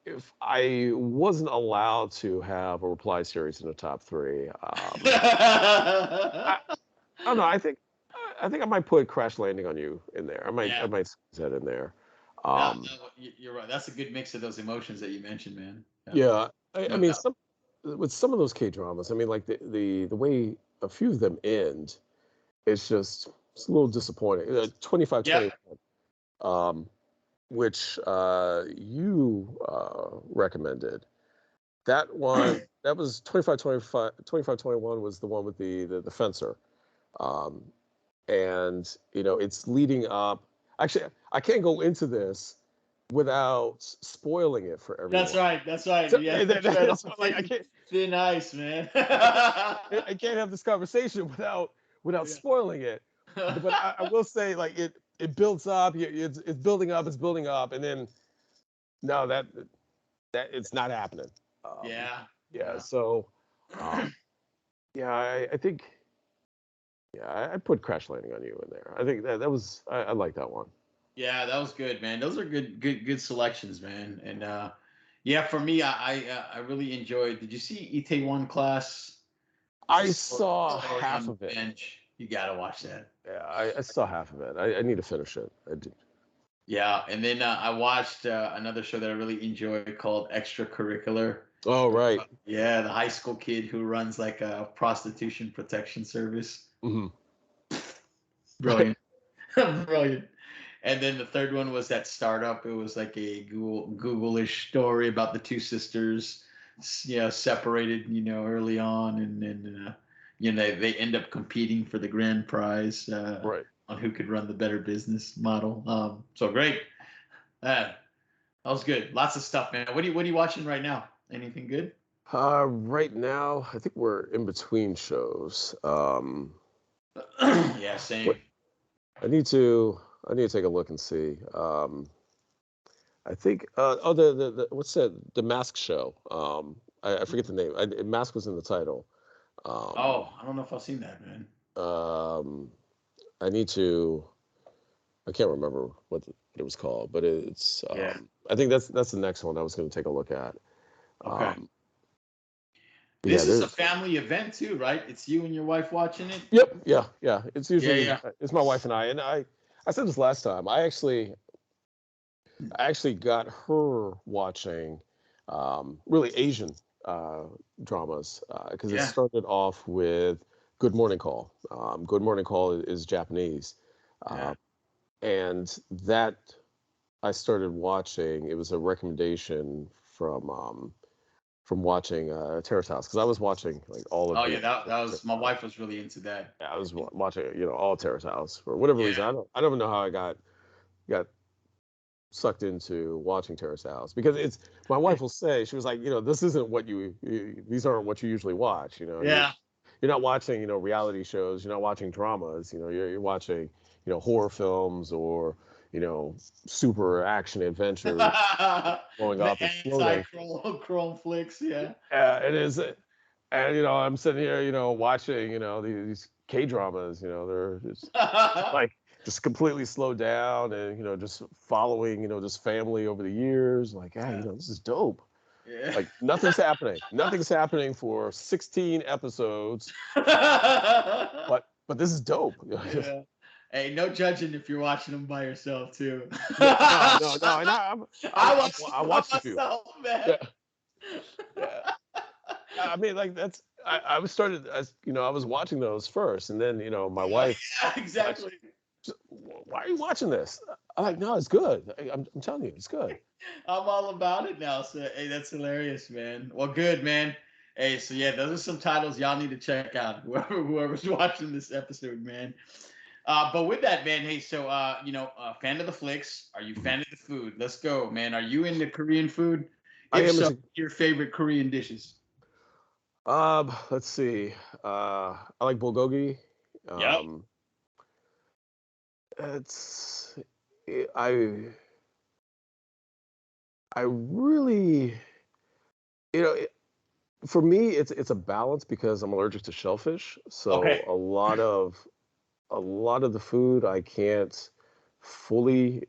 I wasn't allowed to have a reply series in the top three, I, I don't know. I think I might put Crash Landing on You in there. I might I Yeah. might squeeze that in there. That, Um, you're right. That's a good mix of those emotions that you mentioned, man. Yeah. yeah, I No mean, doubt. some of those K dramas. I mean, like the way a few of them end, it's a little disappointing. 25, Yeah. 21, um, which you recommended. That one, that was 25, 25, 25, 21 was the one with the fencer. Um, and it's leading up. Actually, I can't go into this without spoiling it for That's everyone. right. That's right. So, You have to tread on so like thin ice, man. I can't have this conversation without Yeah. spoiling it. But I will say, like, it builds up. It's building up. It's building up, and then no, that it's not happening. Um, Yeah. yeah. Yeah. So yeah, I think. Yeah, I put Crash Landing on You in there. I think that was I like that one. Yeah, that was good, man. Those are good selections, man. And yeah, for me, I really enjoyed. Did you see Itaewon Class? It's a I saw story half on of it. revenge. You gotta watch that. Yeah, I saw half of it. I need to finish it. I do. Yeah, and then I watched another show that I really enjoyed called Extracurricular. Oh, right. Yeah, the high school kid who runs like a prostitution protection service. Hmm. Brilliant, brilliant. And then the third one was that startup. It was like a Google-ish story about the two sisters, separated, early on, and then they end up competing for the grand prize Right. on who could run the better business model. So great. That was good. Lots of stuff, man. What are you watching right now? Anything good? Right now, I think we're in between shows. Yeah, What same. I need to take a look and see. I think the what's that? The Mask Show. I forget the name. Mask was in the title. Um, Oh, I don't know if I've seen that, man. um, I need to. I can't remember what it was called, but it's. Yeah. I think that's the next one I was going to take a look at. Okay. Um, yeah, This is a there's. family event too, right? It's you and your wife watching it. Yep, yeah, yeah. It's Yeah, usually yeah. it's my wife and I, and I said this last time. I actually got her watching really Asian uh, dramas because it Yeah. started off with Good Morning Call. Good Morning Call is Japanese, Yeah. uh, and that I started watching. It was a recommendation from watching Terrace House because I was watching like all of Oh the yeah, that Terrace was my House. wife was really into that. Yeah, I was watching all Terrace House for whatever Yeah. reason. I don't even know how I got sucked into watching Terrace House because it's my wife will say she was like this isn't what these aren't what you usually watch. Yeah. You're not watching reality shows. You're not watching dramas. You're watching horror films or you know super action adventures The blowing up, exploding. anti-chrome flicks, yeah. It is. And I'm sitting here, watching, these K dramas. They're just like just completely slowed down, and just following, just family over the years. Like, hey, Yeah. this is dope. Yeah. Like nothing's happening. Nothing's happening for 16 episodes, but this is dope. Yeah. Hey, no judging if you're watching them by yourself too. No, no, no, no. And I watched I them by watched a few. myself, man. Yeah, yeah. I mean, like I was started as I was watching those first, and then my wife Yeah, watched. exactly. Why are you watching this? I'm like, no, it's good. I'm telling you, it's good. I'm all about it now. So hey, that's hilarious, man. Well, good, man. Hey, so yeah, those are some titles y'all need to check out. Whoever's watching this episode, man. But with that, man, hey, so fan of the flicks? Are you Mhm. fan of the food? Let's go, man. Are you into Korean food? I If am so, into. your favorite Korean dishes? Let's see. I like bulgogi. Yep. Um, it's I I really you know it, for me it's a balance because I'm allergic to shellfish. Okay. So a lot of the food I can't fully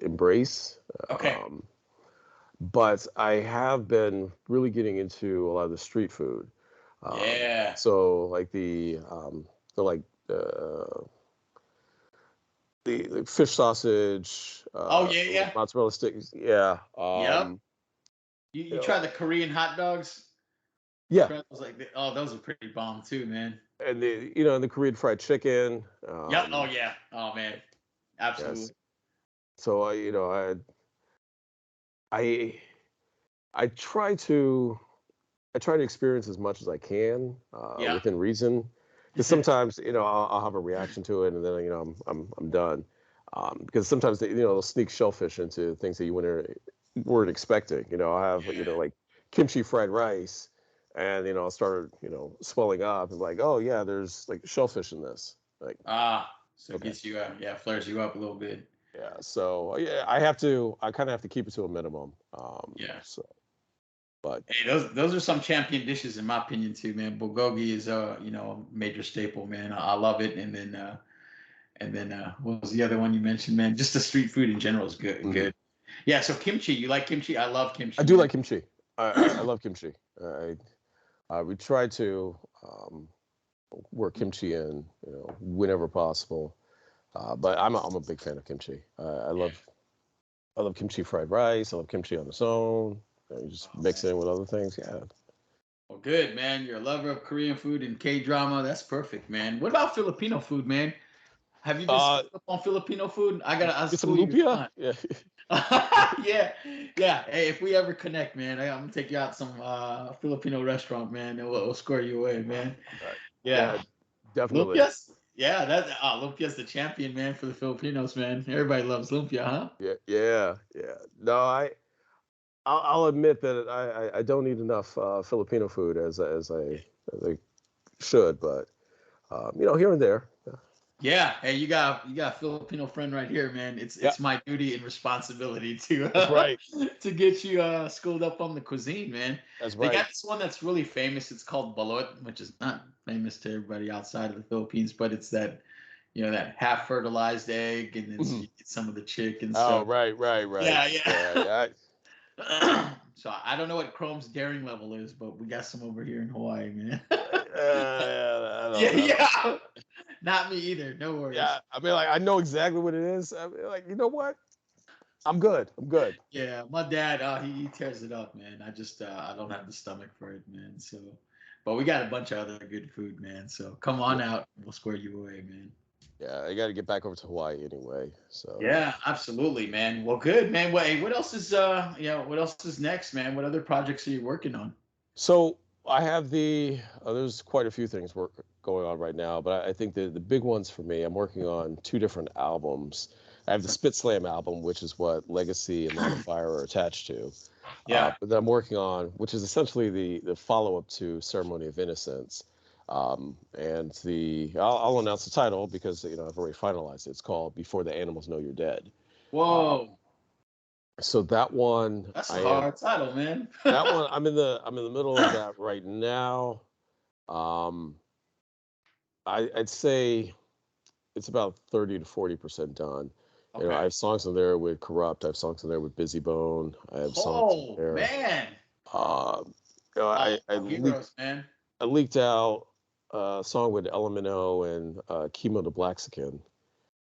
embrace. Okay. Um, but I have been really getting into a lot of the street food. Yeah. So like the like uh, the fish sausage, Oh yeah, like yeah. mozzarella sticks. Yeah. Yep. You You try know, the Korean hot dogs? yeah. Try those oh, those are pretty bomb too, man. And the Korean fried chicken. Yep. Oh yeah. Oh man. Yes. Absolutely. So I I try to I try to experience as much as I can Yeah. within reason. Because sometimes I'll have a reaction to it, and then I'm done. Because sometimes they'll sneak shellfish into things that you weren't expecting. I have Yeah. like kimchi fried rice, and I'll start swelling up and like, oh yeah, there's like shellfish in this. Like, So it okay. gets you yeah, flares you up a little bit. Yeah, so yeah, I kind of have to keep it to a minimum. Yeah. So, but Hey, those are some champion dishes in my opinion too, man. Bulgogi is a major staple, man. I love it. And then what was the other one you mentioned, man? Just the street food in general is good. mhm. Good. Yeah. So kimchi, you like kimchi? I love I kimchi, do man. like kimchi. I love kimchi. We try to work kimchi in, whenever possible. But I'm a big fan of kimchi. Yeah. I love kimchi fried rice. I love kimchi on its own. You just Oh mix man. it in with other things. Yeah. Well, good, man. You're a lover of Korean food and K drama. That's perfect, man. What about Filipino food, man? Have you been Uh, schooled up on Filipino food? I'll get some school you if lumpia. not. Yeah. Yeah, yeah. Hey, if we ever connect, man, I'm gonna take you out some Filipino restaurant, man, and we'll square you away, man. Uh, yeah, Yeah, definitely. lumpias. Yeah, lumpia's the champion, man, for the Filipinos, man. Everybody loves lumpia, huh? Yeah, yeah, yeah. No, I'll admit that I don't eat enough Filipino food as I should, but here and there. Yeah. Hey, you got a Filipino friend right here, man. It's Yeah, it's my duty and responsibility to that's right. to get you schooled up on the cuisine, man. That's They right. got this one that's really famous. It's called balot, which is not famous to everybody outside of the Philippines, but it's that half fertilized egg, and then Mhm. you get some of the chicken Oh, stuff. right, right, right. Yeah, Yeah, yeah. yeah. So I don't know what Chrome's daring level is, but we got some over here in Hawaii, man. Yeah, I don't. yeah. Not me either. No Yeah, worries. I mean, like I know exactly what it is. I mean, like, you know what? I'm good. I'm good. Yeah, my dad, he tears it up, man. I just I don't have the stomach for it, man. So, but we got a bunch of other good food, man. So come Yeah, on out, we'll square you away, man. yeah. I got to get back over to Hawaii anyway. So, Yeah, absolutely, man. Well, good, man. Hey, what else is what else is next, man? What other projects are you working on? so I have there's quite a few things going on right now, but I think the big ones for me, I'm working on two different albums. I have the Spit Slam album, which is what Legacy and Line of Fire are attached to. Yeah. But then I'm working on, which is essentially the follow up to Ceremony of Innocence. And I'll announce the title because I've already finalized it. It's called Before the Animals Know You're Dead. Um, Whoa. So that one, That's I a am hard title, man. that one. I'm in the middle of that right now. Um, I'd say it's about 30 to 40% done. I Okay. have songs in there with Corrupt. I have songs in there with Busy Bone. I have songs in Oh there. man. Um, I All leaked heroes, man. I leaked out a song with Elemento and Chemo the Blaxican.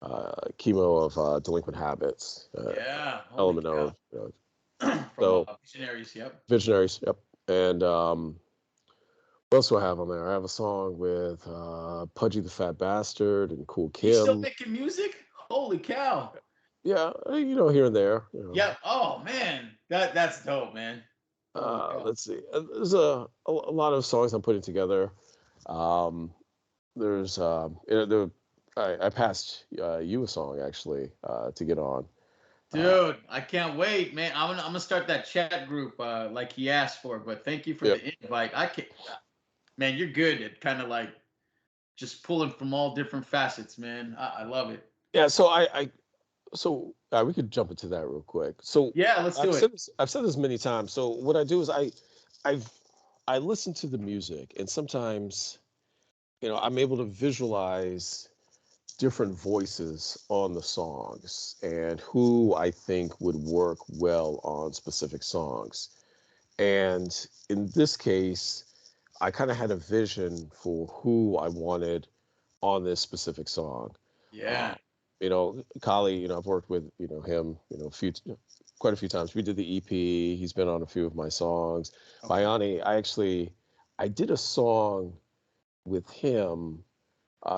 Chemo of Delinquent Habits. Yeah. Holy cow. Elemento. From So Visionaries. Yep. Visionaries. Yep. And what else do I have on there? I have a song with Pudgy the Fat Bastard and Cool He's still Kim. making music. Holy cow. Yeah, here and there. Yep. Oh man. That's dope, man. Holy cow. Let's see. There's a lot of songs I'm putting together. Um, there's I passed you a song actually to get on. Uh, Dude, I can't wait, man. I'm gonna start that chat group like he asked for. But thank you for yep. the invite. I can, man. You're good at kind of like just pulling from all different facets, man. I love it. Yeah. So we could jump into that real quick. So Yeah, let's I've do it. said this. I've said this many times. So what I do is I've I listen to the music, and sometimes I'm able to visualize different voices on the songs and who I think would work well on specific songs. And in this case, I kind of had a vision for who I wanted on this specific song. Yeah. Uh, Kali, I've worked with, him, quite a few times. We did the EP. He's been on a few of my songs. Okay. Bayani, I did a song with him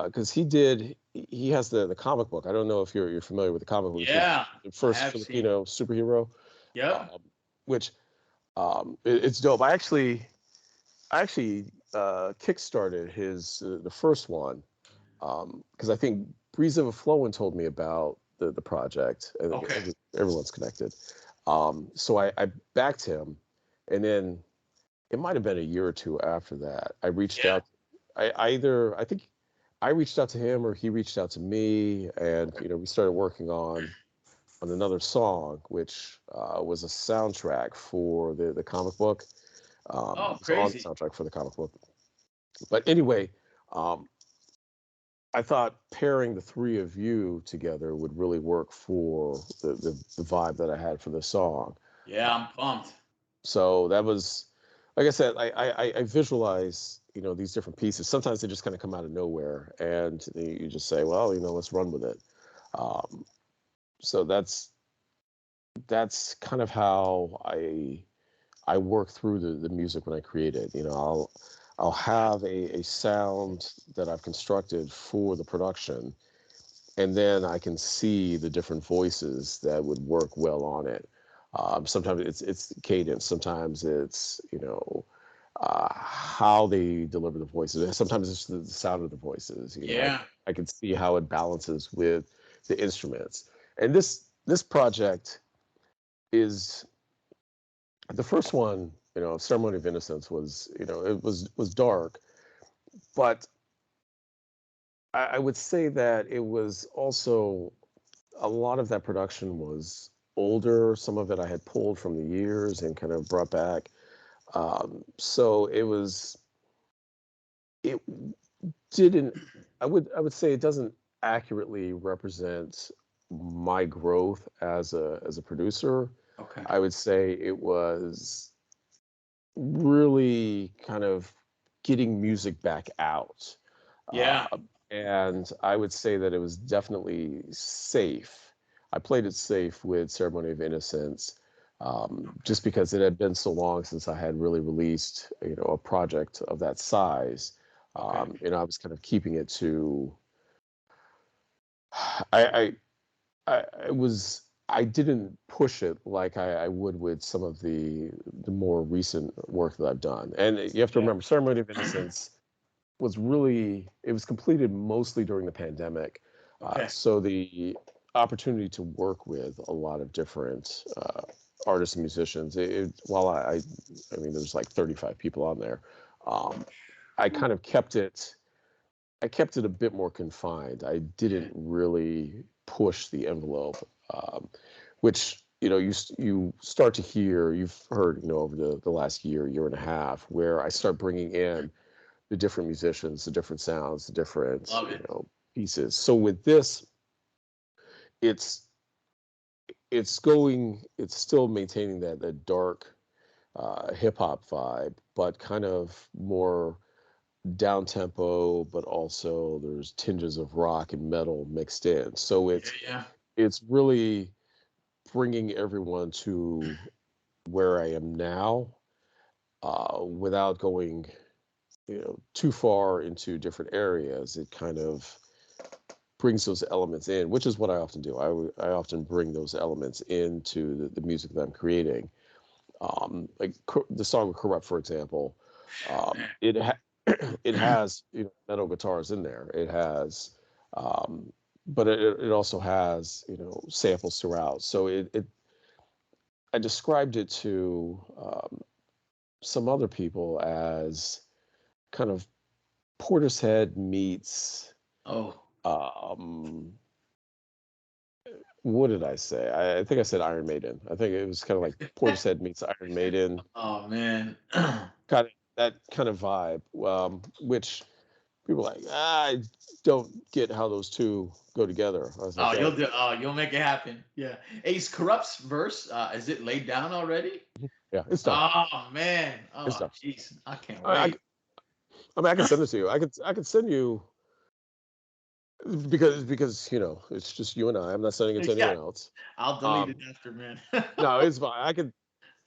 because he has the comic book. I don't know if you're familiar with the comic book. It's Yeah, the I first have seen. Filipino superhero, Yep. um, which it's dope. I actually kickstarted his the first one because I think Breeze of a Flowin told me about the project. I think Okay. everyone's connected. So I backed him, and then it might have been a year or two after that. I reached Yeah. out. I think I reached out to him or he reached out to me, and we started working on another song, which was a soundtrack for the comic book. Oh, It was on the crazy. soundtrack for the comic book. But anyway, um, I thought pairing the three of you together would really work for the vibe that I had for the song. Yeah, Uh, I'm pumped. so that was, like I said, I visualize these different pieces. Sometimes they just kind of come out of nowhere, and you just say, well, let's run with it. Um, so that's kind of how I work through the music when I create it. I'll have a sound that I've constructed for the production, and then I can see the different voices that would work well on it. Sometimes it's cadence. Sometimes it's how they deliver the voices. Sometimes it's the sound of the voices. Yeah. I can see how it balances with the instruments. And this project is the first one. Ceremony of Innocence was it was dark, but I would say that it was also a lot of that production was older. Some of it I had pulled from the years and kind of brought back. So it didn't. I would say it doesn't accurately represent my growth as a producer. Okay. I would say it was really kind of getting music back out. Yeah. And I would say that it was definitely safe. I played it safe with Ceremony of Innocence, just because it had been so long since I had really released, a project of that size. Okay. I was kind of keeping it to. I I didn't push it like I would with some of the more recent work that I've done. And you have to Yeah. remember, Ceremony of Innocence it was completed mostly during the pandemic. Okay. So the opportunity to work with a lot of different artists and musicians, while I mean, there's like 35 people on there. Um, I kind of I kept it a bit more confined. I Yeah. didn't really push the envelope, which you start to hear, you've heard, over the last year and a half, where I start bringing in the different musicians, the different sounds, the different, Love it. pieces. So with this, it's it's still maintaining that dark hip hop vibe, but kind of more down tempo, but also there's tinges of rock and metal mixed in. So Yeah, yeah. it's really bringing everyone to where I am now, without going, too far into different areas. It kind of brings those elements in, which is what I often do. I often bring those elements into the music that I'm creating. Like the song "Corrupt," for example, Man. it has, metal guitars in there. It has, um, but it also has, samples throughout. So I described it to, some other people as kind of Portishead meets, Oh. um, what did I say? I think I said Iron Maiden. I think it was kind of like Portishead meets Iron Maiden, Oh man. kind of that kind of vibe. Which people are like, I don't get how those two go together. I was like, Oh, you'll do. Oh, you'll make it happen. Yeah. Ace Corrupt's verse. Is it laid down already? yeah, it's done. Oh man. It's Oh done. jeez. I can't I, I, wait. I mean, I can send it to you. I could send you, because it's just you and I. I'm not sending it to Yeah. anyone else. I'll delete it Um, after, man. no, it's fine. I could.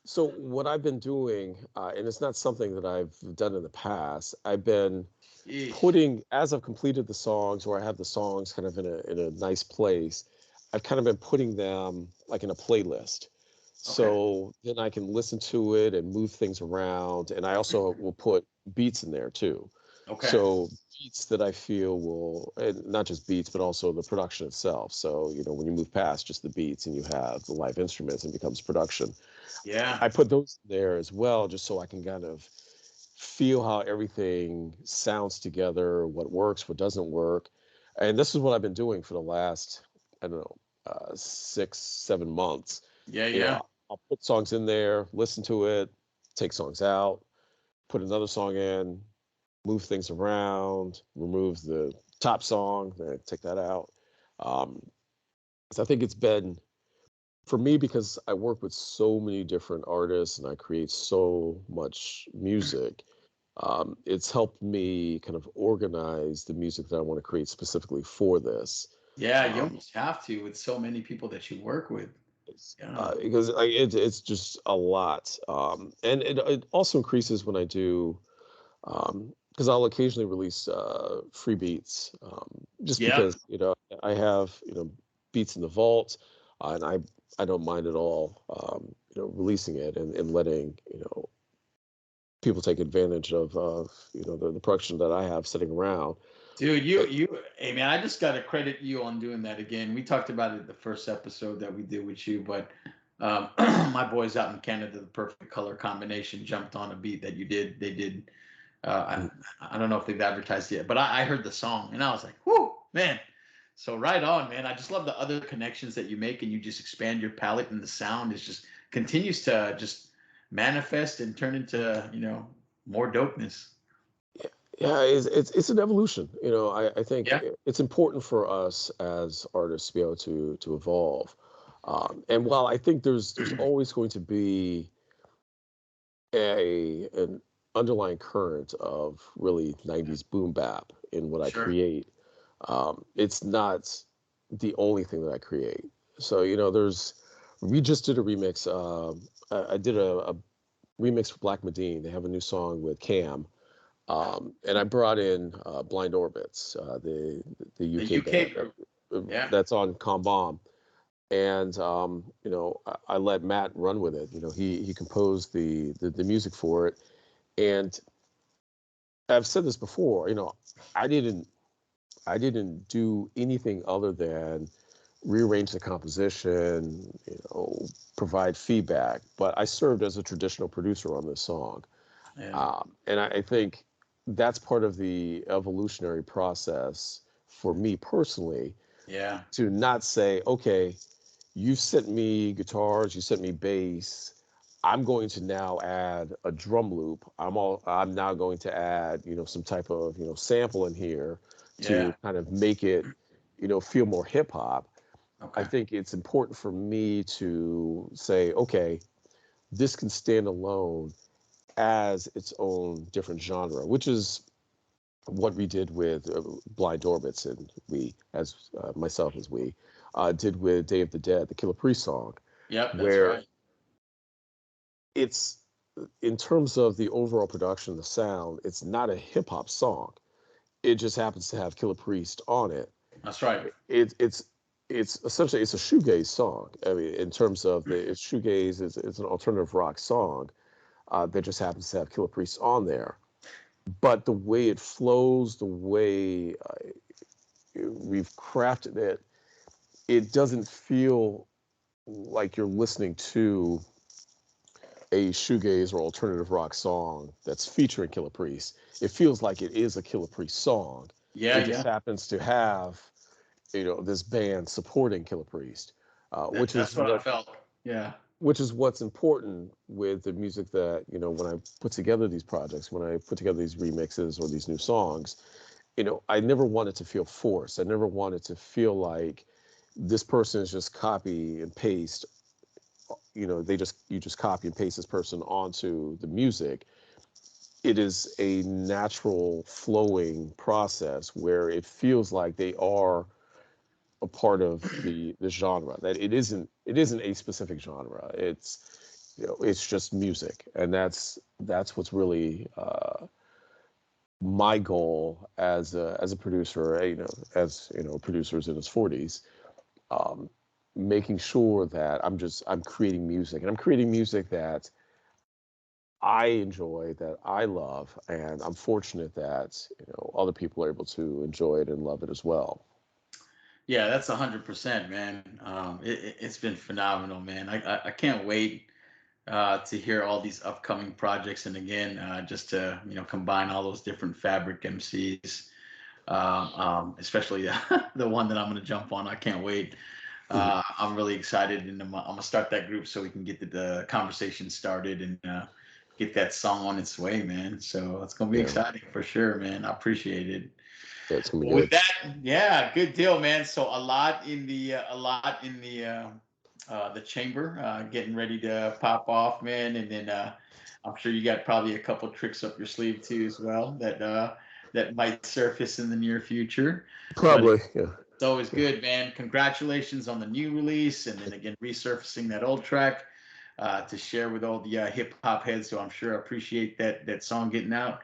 So what I've been doing, and it's not something that I've done in the past. I've been Yeesh. putting, as I've completed the songs, or I have the songs kind of in a nice place, I've kind of been putting them like in a playlist. Okay. So then I can listen to it and move things around. And I also will put beats in there too. Okay. So beats that I feel will, and not just beats, but also the production itself. So, when you move past just the beats and you have the live instruments, and becomes production. Yeah. I put those there as well, just so I can kind of feel how everything sounds together, what works, what doesn't work. And this is what I've been doing for the last, I don't know, 6, 7 months. Yeah. Yeah. I'll put songs in there, listen to it, take songs out, put another song in, move things around, remove the top song, then take that out. Um, so I think it's been, for me, because I work with so many different artists and I create so much music. It's helped me kind of organize the music that I want to create specifically for this. Yeah. You Um, almost have to with so many people that you work with. Yeah. because it's just a lot. And it also increases when I do, because I'll occasionally release free beats, just Yep. because I have beats in the vault, and I don't mind at all, releasing it, and letting people take advantage of the production that I have sitting around. Dude, hey man, I just got to credit you on doing that again. We talked about it the first episode that we did with you, but my boys out in Canada, the perfect color combination, jumped on a beat that you did. They did. I don't know if they've advertised yet, but I heard the song and I was like, whoo, man. So right on, man. I just love the other connections that you make and you just expand your palette and the sound is just continues to just manifest and turn into, more dopeness. Yeah, it's an evolution. I think Yeah. it's important for us as artists to be able to evolve. And while I think there's always going to be an underlying current of really 90s boom bap in what I Sure. create, it's not the only thing that I create. So, we just did a remix. I did a remix for Black Medine. They have a new song with Cam. And I brought in Blind Orbits, the The UK band UK group. Yeah. that's on Com Bomb. And I let Matt run with it. He composed the music for it. And I've said this before. I didn't I didn't do anything other than rearrange the composition, provide feedback. But I served as a traditional producer on this song. Yeah. And I think that's part of the evolutionary process for me personally, Yeah. to not say, okay, you sent me guitars, you sent me bass. I'm going to now add a drum loop. I'm now going to add, some type of, sample in here Yeah. to kind of make it, feel more hip hop. I Okay. think it's important for me to say, okay, this can stand alone as its own different genre, which is what we did with Blind Orbits, and we, as myself as we, did with Day of the Dead, the Killer Priest song, Yep, that's where right. it's, in terms of the overall production, the sound, it's not a hip hop song. It just happens to have Killer Priest on it. That's right. It's essentially it's a shoegaze song. I mean, in terms of it's shoegaze, it's an alternative rock song that just happens to have Killer Priest on there. But the way it flows, the way we've crafted it, it doesn't feel like you're listening to a shoegaze or alternative rock song that's featuring Killer Priest. It feels like it is a Killer Priest song. Yeah, It just yeah. happens to have, this band supporting Killer Priest, which is That's what I what felt. Yeah. which is what's important with the music that, when I put together these projects, when I put together these remixes or these new songs, I never wanted to feel forced. I never wanted to feel like this person is just copy and paste. You just copy and paste this person onto the music. It is a natural flowing process where it feels like they are a part of the genre. That it isn't a specific genre. It's just music, and that's what's really my goal as a producer, as producers in his 40s, um, making sure that I'm creating music, and I'm creating music that I enjoy, that I love, and I'm fortunate that other people are able to enjoy it and love it as well. Yeah, that's 100%, man. It's been phenomenal, man. I can't wait to hear all these upcoming projects, and again, just to combine all those different Fabric MCs, especially the one that I'm gonna jump on. I can't wait. Mhm. I'm really excited, and I'm gonna start that group so we can get the conversation started and get that song on its way, man. So it's gonna be Yeah, exciting for sure, man. I appreciate it. yeah, it's gonna be Well, with good. that, yeah, good deal, man. So a lot in the chamber, getting ready to pop off, man, and then I'm sure you got probably a couple tricks up your sleeve too as well that might surface in the near future. But Probably, yeah. it's always Yeah. good, man. Congratulations on the new release, and then again resurfacing that old track to share with all the hip hop heads. So I'm sure I appreciate that song getting out.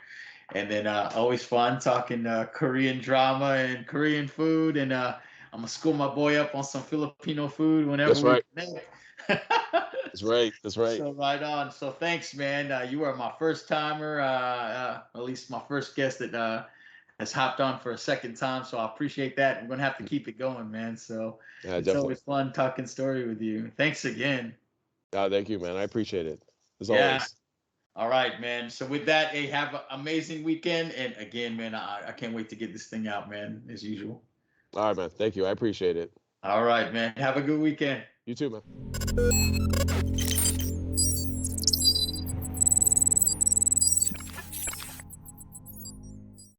And then always fun talking Korean drama and Korean food, and I'm gonna school my boy up on some Filipino food whenever That's we right. connect. That's right. That's right. So right on. So thanks, man. You are my first timer, at least my first guest that has hopped on for a second time. So I appreciate that. We're gonna have to keep it going, man. So Yeah, it's definitely. always fun talking story with you. Thanks again. Thank you, man. I appreciate it as Yeah. always. All right, man. So with that, hey, have an amazing weekend. And again, man, I can't wait to get this thing out, man, as usual. All right, man. Thank you. I appreciate it. All right, man. Have a good weekend. You too, man.